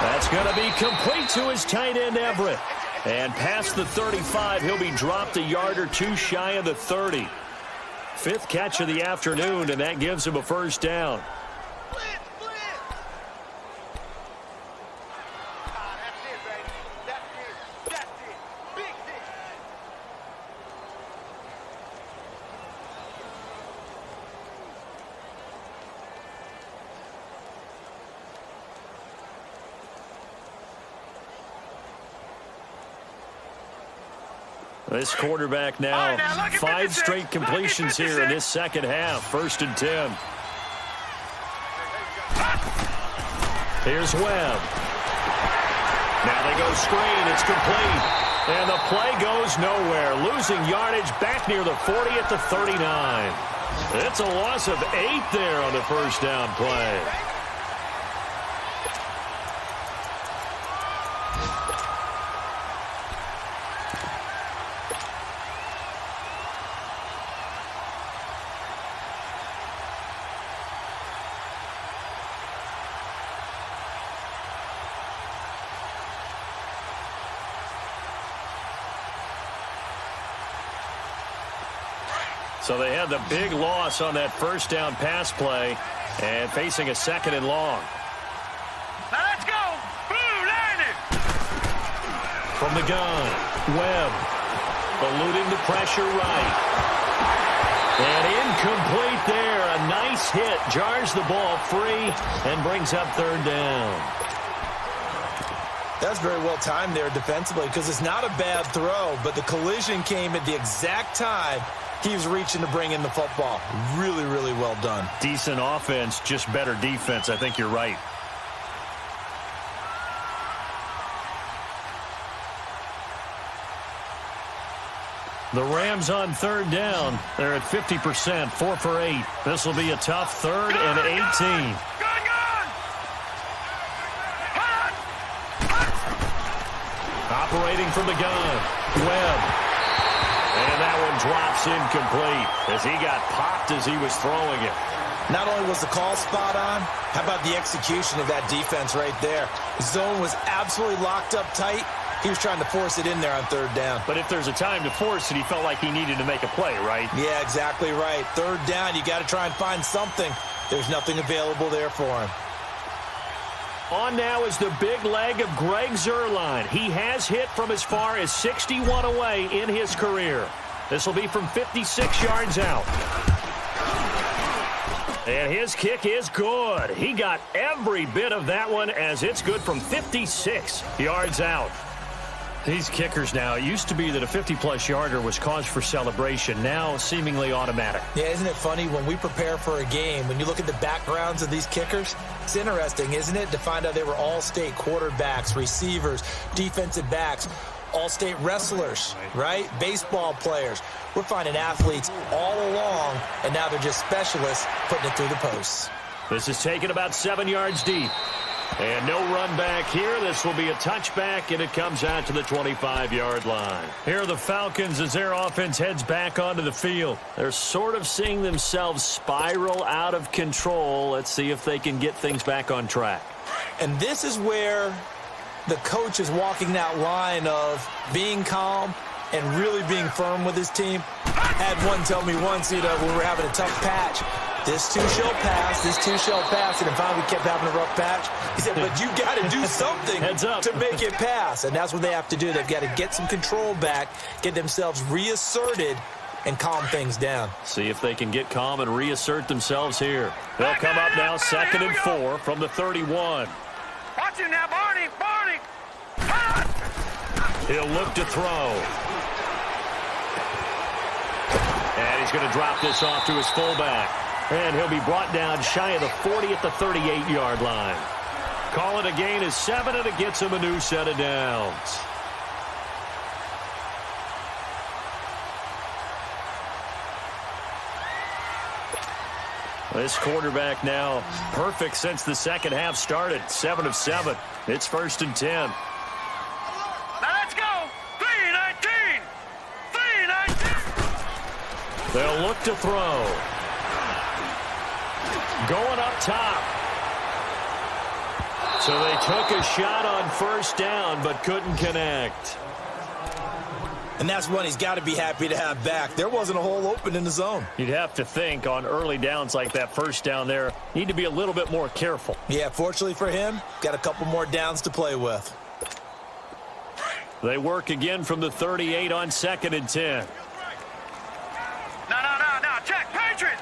That's going to be complete to his tight end, Everett. And past the 35, he'll be dropped a yard or 2 shy of the 30. 5th catch of the afternoon, and that gives him a first down. This quarterback now, now, 5 straight completions here in this second half. 1st and 10. Here's Webb. Now they go screen. It's complete. And the play goes nowhere. Losing yardage back near the 40 at the 39. It's a loss of 8 there on the first down play. So they had the big loss on that first down pass play and facing a 2nd and long. Now let's go. Blue line it. From the gun, Webb eluding the pressure right. And incomplete there. A nice hit. Jars the ball free and brings up 3rd down. That's very well timed there defensively because it's not a bad throw, but the collision came at the exact time he was reaching to bring in the football. Really, really well done. Decent offense, just better defense. I think you're right. The Rams on 3rd down. They're at 50%, 4 for 8. This will be a tough 3rd and 18. Gun. Operating from the gun, Webb. And that one drops incomplete as he got popped as he was throwing it. Not only was the call spot on, how about the execution of that defense right there? The zone was absolutely locked up tight. He was trying to force it in there on 3rd down. But if there's a time to force it, he felt like he needed to make a play, right? Yeah, exactly right. 3rd down, you got to try and find something. There's nothing available there for him. On now is the big leg of Greg Zuerlein. He has hit from as far as 61 away in his career. This will be from 56 yards out. And his kick is good. He got every bit of that one as it's good from 56 yards out. These kickers now, it used to be that a 50-plus yarder was cause for celebration. Now seemingly automatic. Yeah, isn't it funny when we prepare for a game, when you look at the backgrounds of these kickers, it's interesting, isn't it, to find out they were all-state quarterbacks, receivers, defensive backs, all-state wrestlers, right? Baseball players. We're finding athletes all along, and now they're just specialists putting it through the posts. This is taken about 7 yards deep. And no run back here. This will be a touchback, and it comes out to the 25-yard line. Here are the Falcons as their offense heads back onto the field. They're sort of seeing themselves spiral out of control. Let's see if they can get things back on track. And this is where the coach is walking that line of being calm and really being firm with his team. Had one tell me once, when we were having a tough patch, this too shall pass, this too shall pass, and finally we kept having a rough patch. He said, but you got to do something to make it pass, and that's what they have to do. They've got to get some control back, get themselves reasserted, and calm things down. See if they can get calm and reassert themselves here. They'll come up now 2nd and 4 from the 31. Watch him now, Barney. He'll look to throw. And he's going to drop this off to his fullback. And he'll be brought down shy of the 40 at the 38-yard line. Call it a gain of 7, and it gets him a new set of downs. This quarterback now perfect since the second half started. 7 of 7. It's 1st and 10. Now let's go. 3-19. 3-19. They'll look to throw. Going up top. So they took a shot on 1st down, but couldn't connect. And that's one he's got to be happy to have back. There wasn't a hole open in the zone. You'd have to think on early downs like that 1st down there, need to be a little bit more careful. Yeah, fortunately for him, got a couple more downs to play with. They work again from the 38 on 2nd and 10. No. Check. Patriot.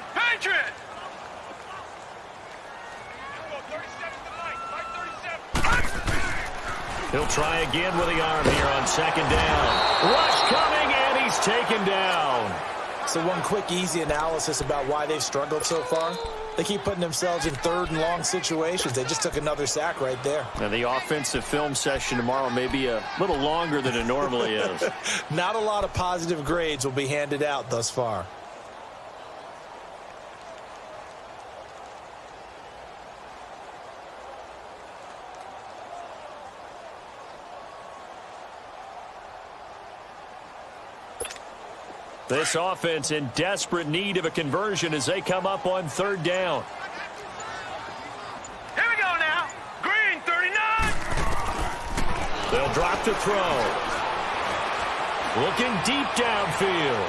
He'll try again with the arm here on 2nd down. Rush coming, and is taken down. So one quick, easy analysis about why they've struggled so far. They keep putting themselves in third and long situations. They just took another sack right there. Now, the offensive film session tomorrow may be a little longer than it normally is. Not a lot of positive grades will be handed out thus far. This offense in desperate need of a conversion as they come up on third down. Here we go now. Green, 39. They'll drop the throw. Looking deep downfield.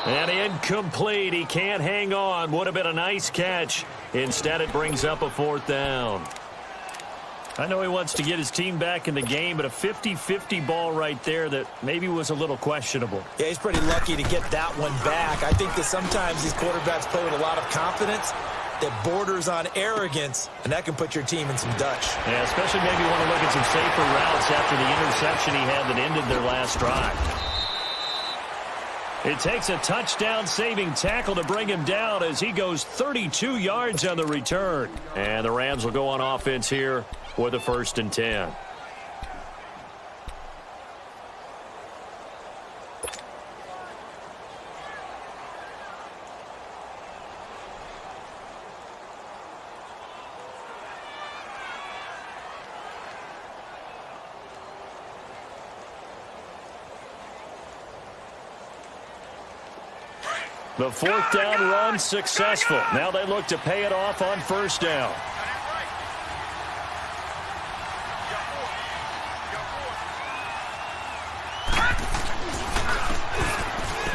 And incomplete. He can't hang on. Would have been a nice catch. Instead, it brings up a fourth down. I know he wants to get his team back in the game, but a 50-50 ball right there that maybe was a little questionable. Yeah, he's pretty lucky to get that one back. I think that sometimes these quarterbacks play with a lot of confidence that borders on arrogance, and that can put your team in some Dutch. Yeah, especially maybe want to look at some safer routes after the interception he had that ended their last drive. It takes a touchdown-saving tackle to bring him down as he goes 32 yards on the return. And the Rams will go on offense here with a 1st and 10. The 4th down run successful. Now they look to pay it off on 1st down.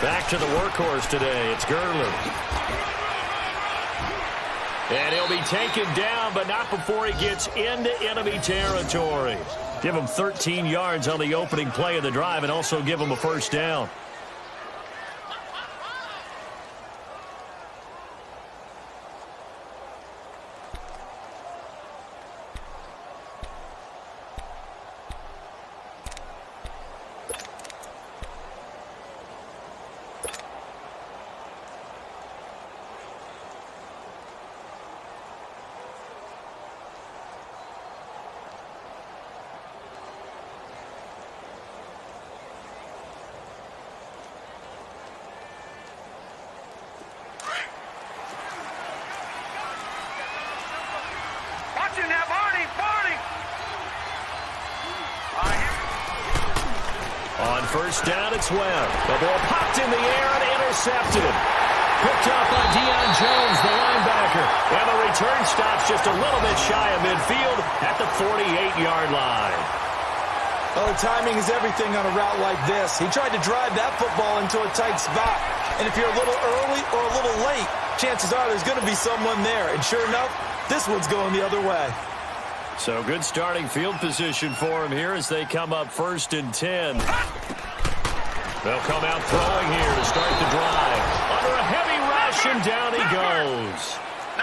Back to the workhorse today. It's Gurley. And he'll be taken down, but not before he gets into enemy territory. Give him 13 yards on the opening play of the drive and also give him a 1st down. On 1st down, it's Webb. The ball popped in the air and intercepted. Picked up by Deion Jones, the linebacker. And the return stops just a little bit shy of midfield at the 48-yard line. Oh, timing is everything on a route like this. He tried to drive that football into a tight spot. And if you're a little early or a little late, chances are there's going to be someone there. And sure enough, this one's going the other way. So good starting field position for him here as they come up 1st and 10. They'll come out throwing here to start the drive. Under a heavy rush, and down he goes.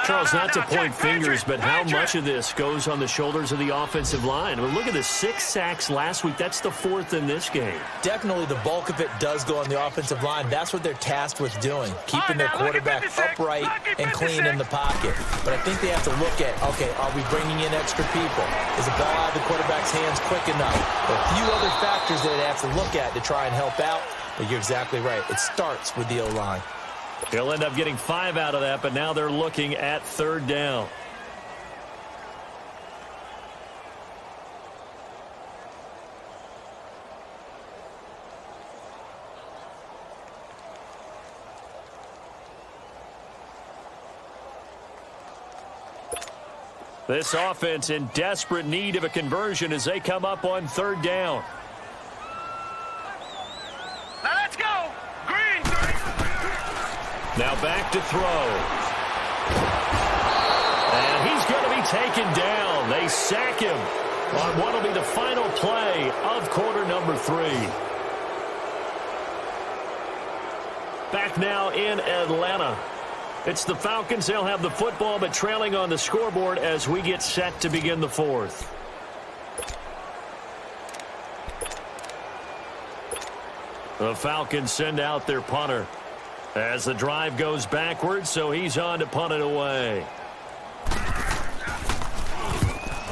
Charles, not to point fingers, but how much of this goes on the shoulders of the offensive line? I mean, look at the 6 sacks last week. That's the 4th in this game. Definitely the bulk of it does go on the offensive line. That's what they're tasked with doing, keeping their quarterback upright and clean in the pocket. But I think they have to look at, okay, are we bringing in extra people? Is the ball out of the quarterback's hands quick enough? There are a few other factors that they have to look at to try and help out. But you're exactly right. It starts with the O-line. He'll end up getting 5 out of that, but now they're looking at 3rd down. This offense in desperate need of a conversion as they come up on 3rd down. Now let's go. Green, 30. Now back to throw. And he's going to be taken down. They sack him on what will be the final play of quarter number 3. Back now in Atlanta. It's the Falcons. They'll have the football, but trailing on the scoreboard as we get set to begin the 4th. The Falcons send out their punter as the drive goes backwards, so he's on to punt it away.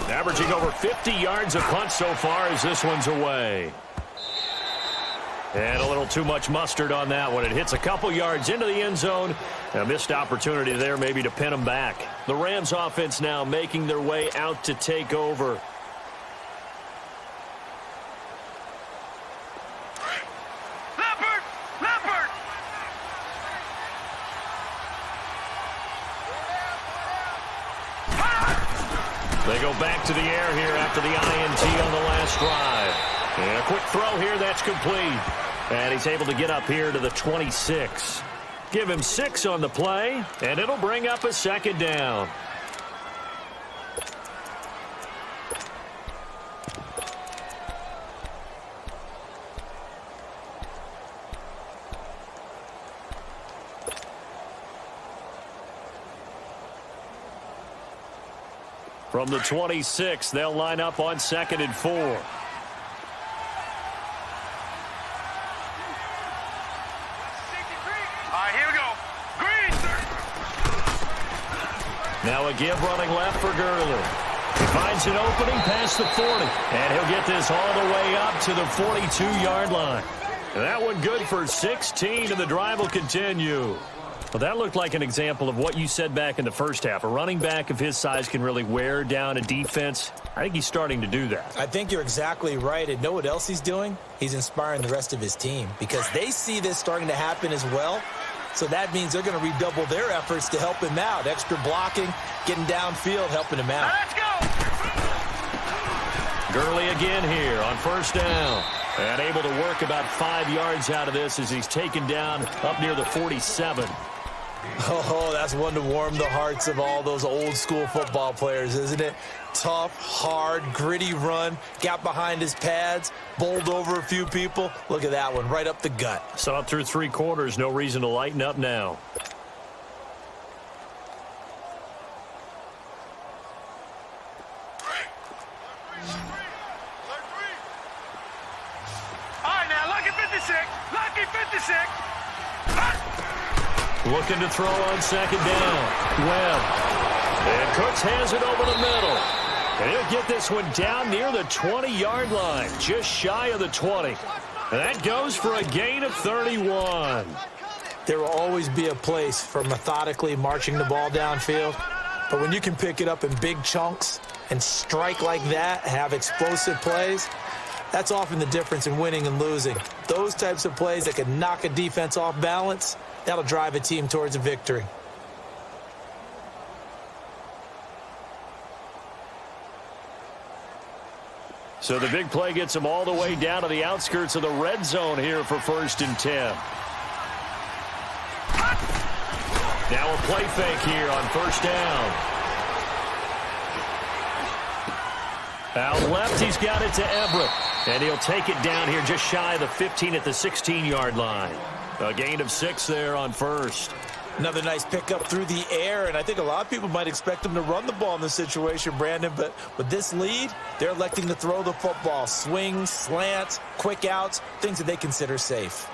Averaging over 50 yards a punt so far as this one's away. And a little too much mustard on that one. It hits a couple yards into the end zone. A missed opportunity there maybe to pin them back. The Rams offense now making their way out to take over. They go back to the air here after the INT on the last drive. And a quick throw here, that's complete. And he's able to get up here to the 26. Give him 6 on the play, and it'll bring up a second down. From the 26, they'll line up on 2nd and 4. All right, here we go. Green, sir. Now a give running left for Gurley. He finds an opening past the 40, and he'll get this all the way up to the 42-yard line. And that one good for 16, and the drive will continue. Well, that looked like an example of what you said back in the first half. A running back of his size can really wear down a defense. I think he's starting to do that. I think you're exactly right. And know what else he's doing? He's inspiring the rest of his team because they see this starting to happen as well. So that means they're going to redouble their efforts to help him out. Extra blocking, getting downfield, helping him out. Let's go. Gurley again here on 1st down. And able to work about 5 yards out of this as he's taken down up near the 47. Oh, that's one to warm the hearts of all those old-school football players, isn't it? Tough, hard, gritty run, got behind his pads, bowled over a few people. Look at that one, right up the gut. Saw it through 3 quarters, no reason to lighten up now. All right, now, lucky 56. Lucky 56. Looking to throw on 2nd down. Webb. And Cooks has it over the middle. And he'll get this one down near the 20-yard line, just shy of the 20. And that goes for a gain of 31. There will always be a place for methodically marching the ball downfield. But when you can pick it up in big chunks and strike like that, have explosive plays, that's often the difference in winning and losing. Those types of plays that can knock a defense off balance, that'll drive a team towards a victory. So the big play gets him all the way down to the outskirts of the red zone here for 1st and 10. Now a play fake here on 1st down. Out left, he's got it to Everett. And he'll take it down here just shy of the 15 at the 16-yard line. A gain of 6 there on 1st. Another nice pickup through the air, and I think a lot of people might expect them to run the ball in this situation, Brandon, but with this lead, they're electing to throw the football. Swings, slants, quick outs, things that they consider safe.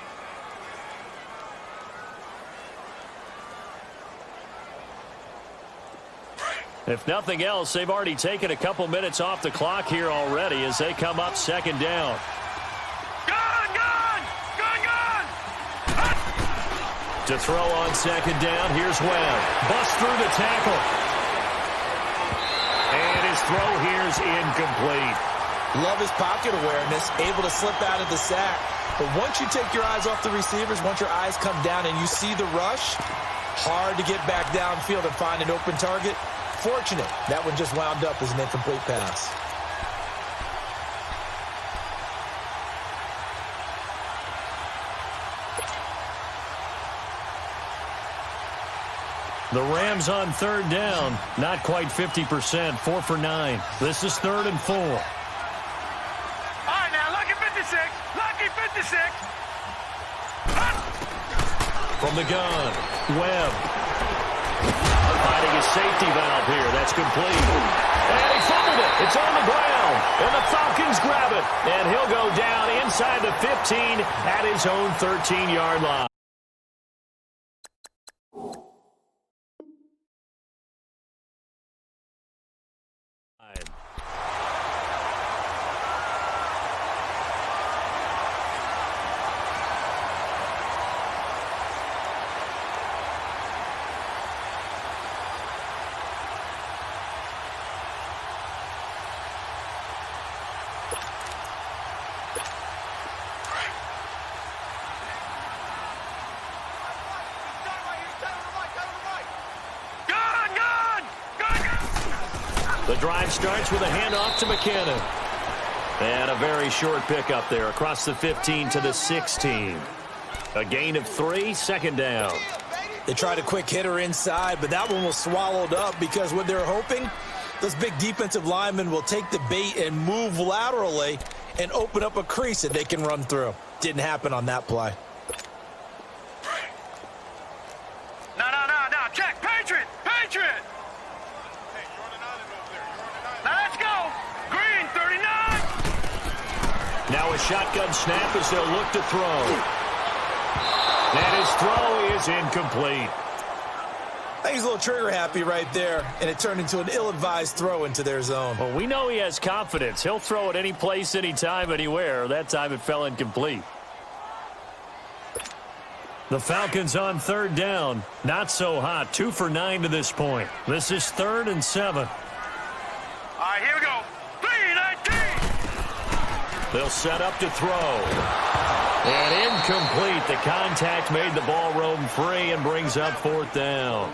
If nothing else, they've already taken a couple minutes off the clock here already as they come up 2nd down. To throw on 2nd down, here's Webb. Bust through the tackle. And his throw here's incomplete. Love his pocket awareness, able to slip out of the sack. But once you take your eyes off the receivers, once your eyes come down and you see the rush, hard to get back downfield and find an open target. Fortunate, that one just wound up as an incomplete pass. The Rams on 3rd down, not quite 50%, 4 for 9. This is 3rd and 4. All right, now, lucky 56. Lucky 56. From the gun, Webb. Finding a safety valve here. That's complete. And he fumbles hold it. It's on the ground. And the Falcons grab it. And he'll go down inside the 15 at his own 13-yard line. The drive starts with a handoff to McKinnon. And a very short pickup there across the 15 to the 16. A gain of 3, second down. They tried a quick hitter inside, but that one was swallowed up because what they're hoping, those big defensive linemen will take the bait and move laterally and open up a crease that they can run through. Didn't happen on that play. No. Check. Patriot. Now let's go. Green, 39. Now a shotgun snap as they'll look to throw. And his throw is incomplete. I think he's a little trigger happy right there, and it turned into an ill-advised throw into their zone. Well, we know he has confidence. He'll throw it any place, anytime, anywhere. That time it fell incomplete. The Falcons on third down. Not so hot. 2 for 9 to this point. This is 3rd and 7. All right, here we go. 3-19. They'll set up to throw. And incomplete. The contact made the ball roam free and brings up 4th down.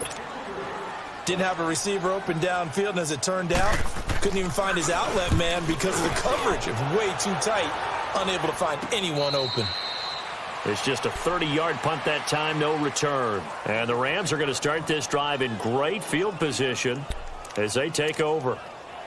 Didn't have a receiver open downfield, and as it turned out, couldn't even find his outlet man because of the coverage. It was way too tight. Unable to find anyone open. It's just a 30-yard punt that time, no return. And the Rams are going to start this drive in great field position as they take over.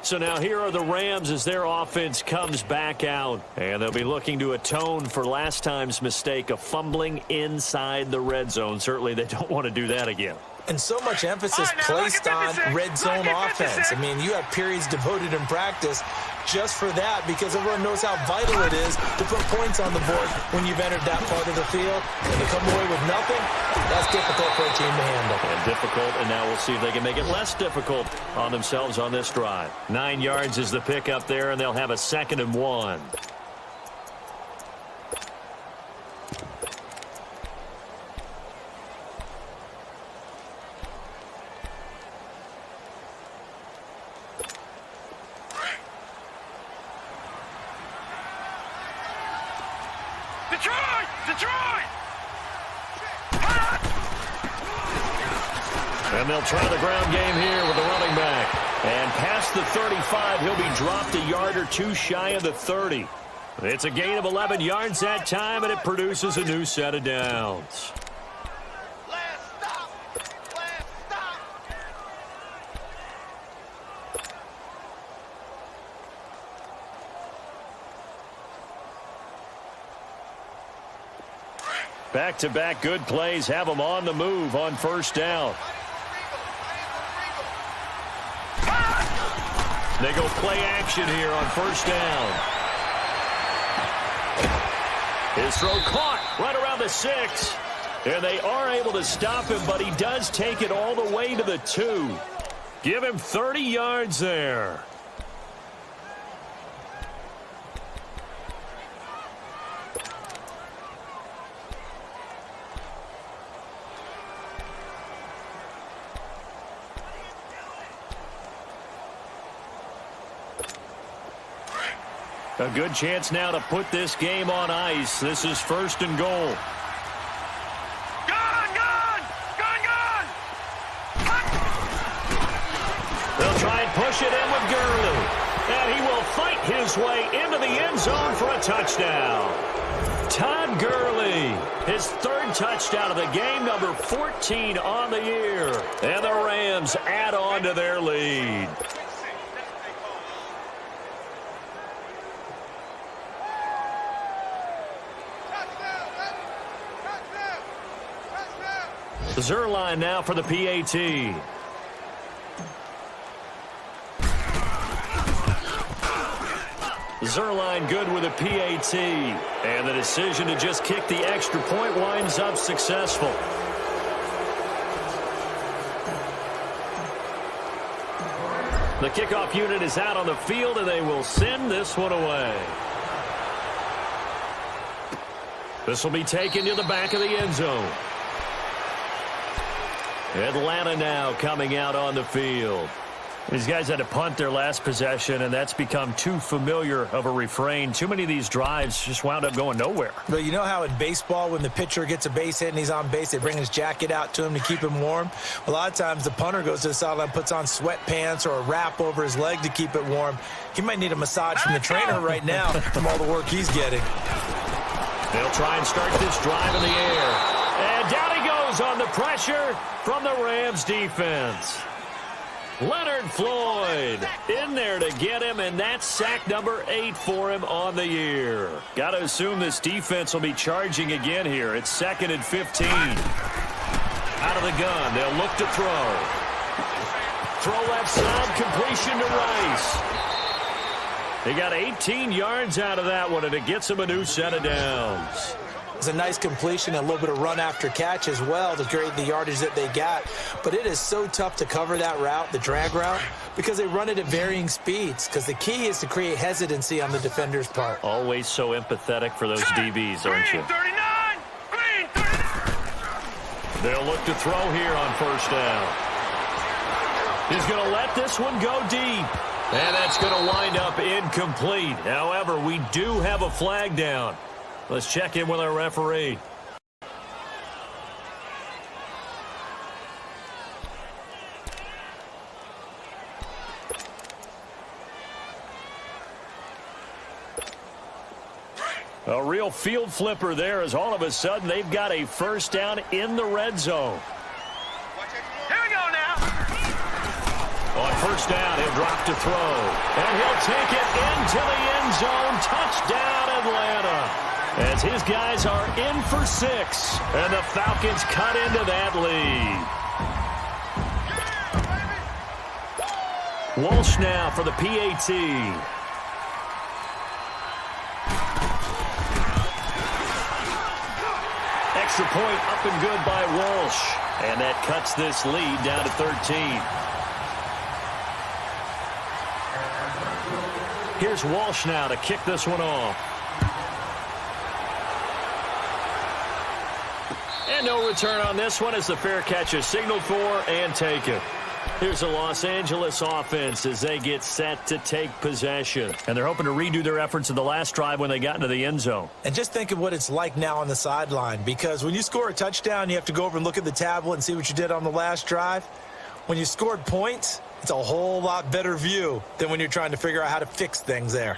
So now here are the Rams as their offense comes back out. And they'll be looking to atone for last time's mistake of fumbling inside the red zone. Certainly they don't want to do that again. And so much emphasis placed on red zone offense. I mean, you have periods devoted in practice just for that because everyone knows how vital it is to put points on the board when you've entered that part of the field. And to come away with nothing, that's difficult for a team to handle. And difficult, and now we'll see if they can make it less difficult on themselves on this drive. 9 yards is the pickup there, and they'll have a 2nd and 1. Detroit! And they'll try the ground game here with the running back. And past the 35, he'll be dropped a yard or 2 shy of the 30. It's a gain of 11 yards that time, and it produces a new set of downs. Last stop. Back-to-back good plays have them on the move on first down. They go play action here on first down. His throw caught right around the 6. And they are able to stop him, but he does take it all the way to the 2. Give him 30 yards there. A good chance now to put this game on ice. This is 1st and goal. Gun! They'll try and push it in with Gurley. And he will fight his way into the end zone for a touchdown. Todd Gurley, his 3rd touchdown of the game, number 14 on the year. And the Rams add on to their lead. Zerline now for the PAT. Zerline good with a PAT. And the decision to just kick the extra point winds up successful. The kickoff unit is out on the field, and they will send this one away. This will be taken to the back of the end zone. Atlanta now coming out on the field. These guys had to punt their last possession, and that's become too familiar of a refrain. Too many of these drives just wound up going nowhere. But you know how in baseball, when the pitcher gets a base hit and he's on base, they bring his jacket out to him to keep him warm? A lot of times the punter goes to the sideline, puts on sweatpants or a wrap over his leg to keep it warm. He might need a massage from the trainer right now from all the work he's getting. They'll try and start this drive in the air. And down he goes on the pressure from the Rams defense. Leonard Floyd in there to get him, and that's sack number 8 for him on the year. Got to assume this defense will be charging again here. It's 2nd and 15. Out of the gun, they'll look to throw. Throw left side, completion to Rice. He got 18 yards out of that one, and it gets him a new set of downs. It's a nice completion, a little bit of run after catch as well to create the yardage that they got. But it is so tough to cover that route, the drag route, because they run it at varying speeds. Because the key is to create hesitancy on the defender's part. Always so empathetic for those DBs, aren't you? Green 39! Green 39! They'll look to throw here on first down. He's going to let this one go deep. And that's going to wind up incomplete. However, we do have a flag down. Let's check in with our referee. A real field flipper there, as all of a sudden they've got a first down in the red zone. Here we go now! On first down, he'll drop to throw. And he'll take it into the end zone. Touchdown, Atlanta. As his guys are in for 6. And the Falcons cut into that lead. Walsh now for the PAT. Extra point up and good by Walsh. And that cuts this lead down to 13. Here's Walsh now to kick this one off. And no return on this one as the fair catch is signaled for and taken. Here's the Los Angeles offense as they get set to take possession. And they're hoping to redo their efforts in the last drive when they got into the end zone. And just think of what it's like now on the sideline, because when you score a touchdown, you have to go over and look at the tablet and see what you did on the last drive. When you scored points, it's a whole lot better view than when you're trying to figure out how to fix things there.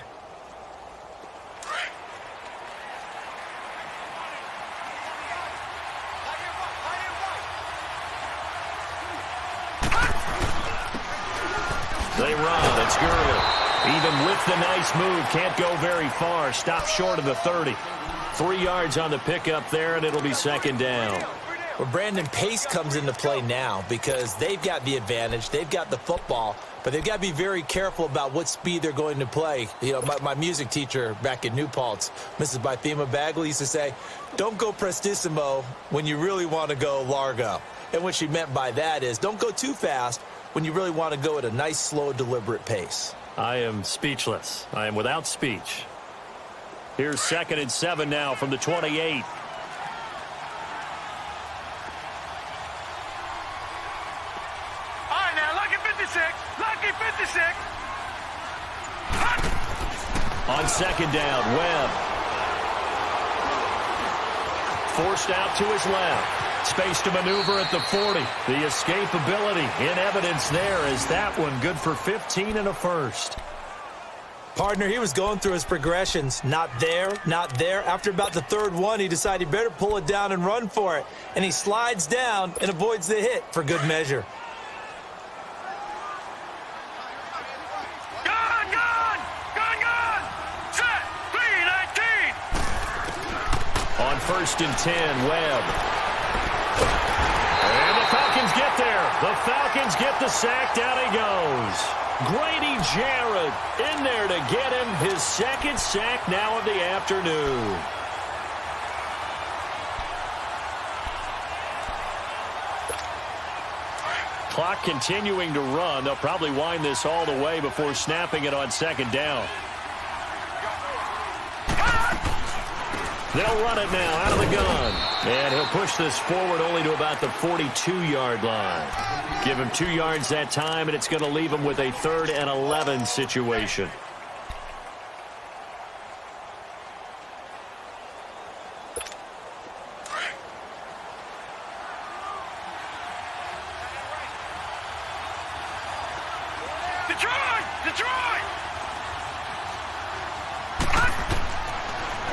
They run. It's Gurley. Even with the nice move, can't go very far. Stops short of the 30. 3 yards on the pickup there, and it'll be second down. Well, Brandon, pace comes into play now because they've got the advantage. They've got the football, but they've got to be very careful about what speed they're going to play. You know, my music teacher back in New Paltz, Mrs. Bythema Bagley, used to say, don't go prestissimo when you really want to go largo. And what she meant by that is don't go too fast when you really want to go at a nice, slow, deliberate pace. I am speechless. I am without speech. Here's 2nd and 7 now from the 28. Lucky 56. On second down, Webb. Forced out to his left. Space to maneuver at the 40. The escapability in evidence there is that one good for 15 and a first. Partner, he was going through his progressions. Not there, not there. After about the third one, he decided he better pull it down and run for it. And he slides down and avoids the hit for good measure. Set, 319. On 1st and 10, Webb. And the Falcons get there. The Falcons get the sack. Down he goes. Grady Jarrett in there to get him his second sack now of the afternoon. Clock continuing to run. They'll probably wind this all the way before snapping it on second down. They'll run it now out of the gun. And he'll push this forward only to about the 42-yard line. Give him 2 yards that time, and it's going to leave him with a 3rd and 11 situation.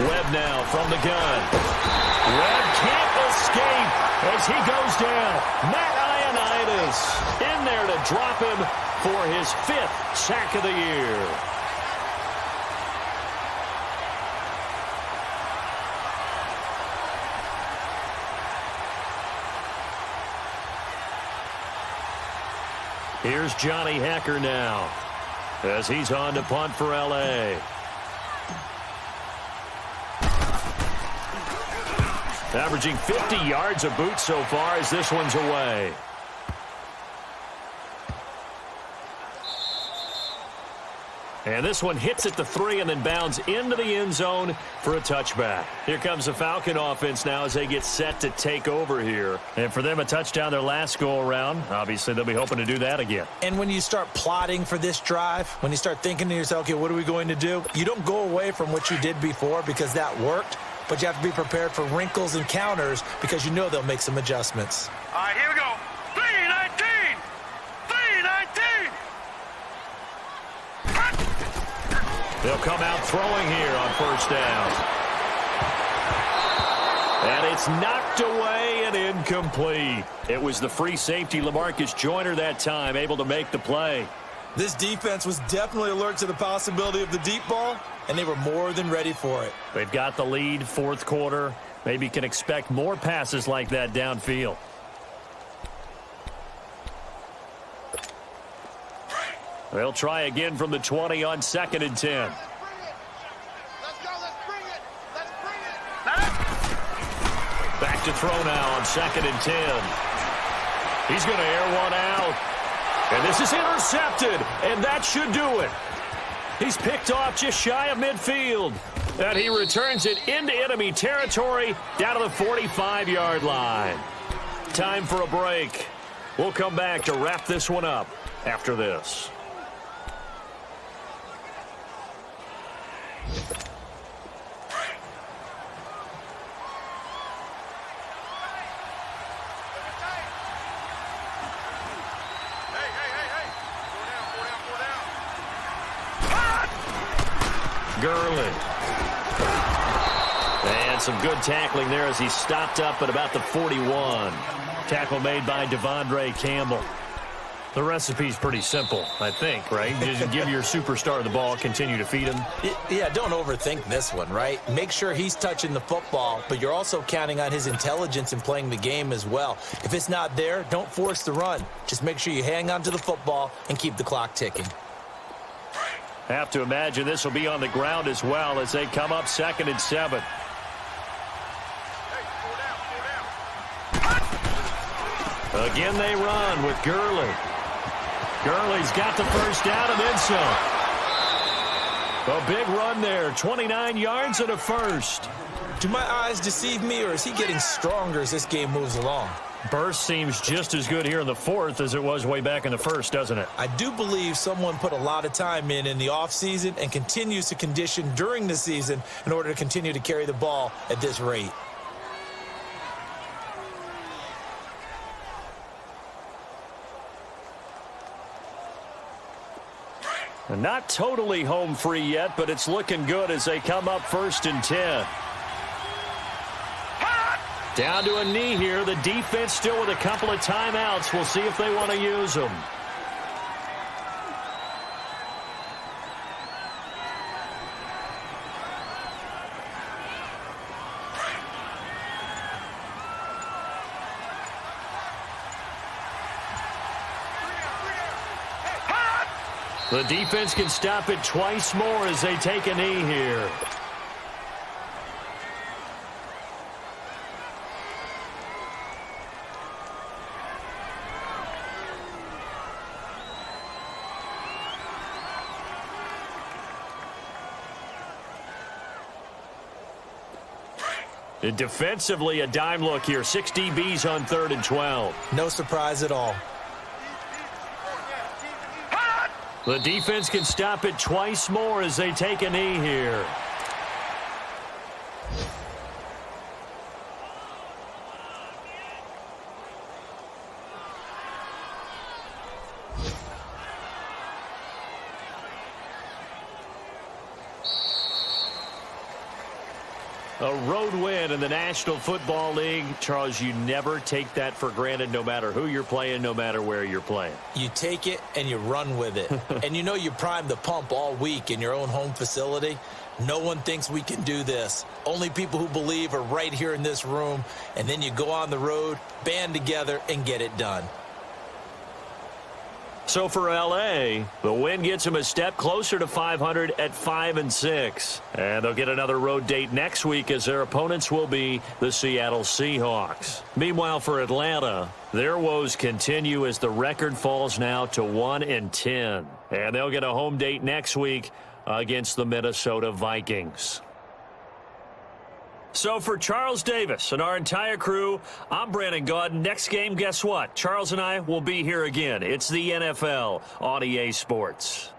Webb now from the gun. Webb can't escape as he goes down. Matt Ioannidis in there to drop him for his 5th sack of the year. Here's Johnny Hecker now as he's on to punt for L.A. Averaging 50 yards a boot so far as this one's away. And this one hits at the 3 and then bounds into the end zone for a touchback. Here comes the Falcon offense now as they get set to take over here. And for them, a touchdown their last go-around. Obviously, they'll be hoping to do that again. And when you start plotting for this drive, when you start thinking to yourself, okay, what are we going to do? You don't go away from what you did before because that worked. But you have to be prepared for wrinkles and counters because you know they'll make some adjustments. All right, here we go. 3-19. 3-19. They'll come out throwing here on first down. And it's knocked away and incomplete. It was the free safety LaMarcus Joyner that time, able to make the play. This defense was definitely alert to the possibility of the deep ball, and they were more than ready for it. They've got the lead, 4th quarter. Maybe can expect more passes like that downfield. They'll try again from the 20 on 2nd and 10. Let's go, let's bring it. Let's bring it. Back to throw now on 2nd and 10. He's going to air one out. And this is intercepted, and that should do it. He's picked off just shy of midfield. And he returns it into enemy territory down to the 45-yard line. Time for a break. We'll come back to wrap this one up after this. Gurley. And some good tackling there as he stopped up at about the 41. Tackle made by Devondre Campbell. The recipe's pretty simple, I think, right? Just give your superstar the ball, continue to feed him. Yeah, don't overthink this one, right? Make sure he's touching the football, but you're also counting on his intelligence in playing the game as well. If it's not there, don't force the run. Just make sure you hang on to the football and keep the clock ticking. Have to imagine this will be on the ground as well as they come up 2nd and 7. Again, they run with Gurley. Gurley's got the first down and then some. A big run there, 29 yards and a first. Do my eyes deceive me, or is he getting stronger as this game moves along? Burst seems just as good here in the 4th as it was way back in the 1st, doesn't it? I do believe someone put a lot of time in the offseason and continues to condition during the season in order to continue to carry the ball at this rate. Not totally home free yet, but it's looking good as they come up 1st and 10. Down to a knee here. The defense still with a couple of timeouts. We'll see if they want to use them. The defense can stop it twice more as they take a knee here. And defensively, a dime look here. 6 DBs on 3rd and 12. No surprise at all. The defense can stop it twice more as they take a knee here. A road win in the National Football League. Charles, you never take that for granted no matter who you're playing, no matter where you're playing. You take it and you run with it. And you know you primed the pump all week in your own home facility. No one thinks we can do this. Only people who believe are right here in this room. And then you go on the road, band together, and get it done. So for L.A., the win gets them a step closer to 500 at 5-6. And they'll get another road date next week as their opponents will be the Seattle Seahawks. Meanwhile, for Atlanta, their woes continue as the record falls now to 1-10. And they'll get a home date next week against the Minnesota Vikings. So for Charles Davis and our entire crew, I'm Brandon Gaudin. Next game, guess what? Charles and I will be here again. It's the NFL on EA Sports.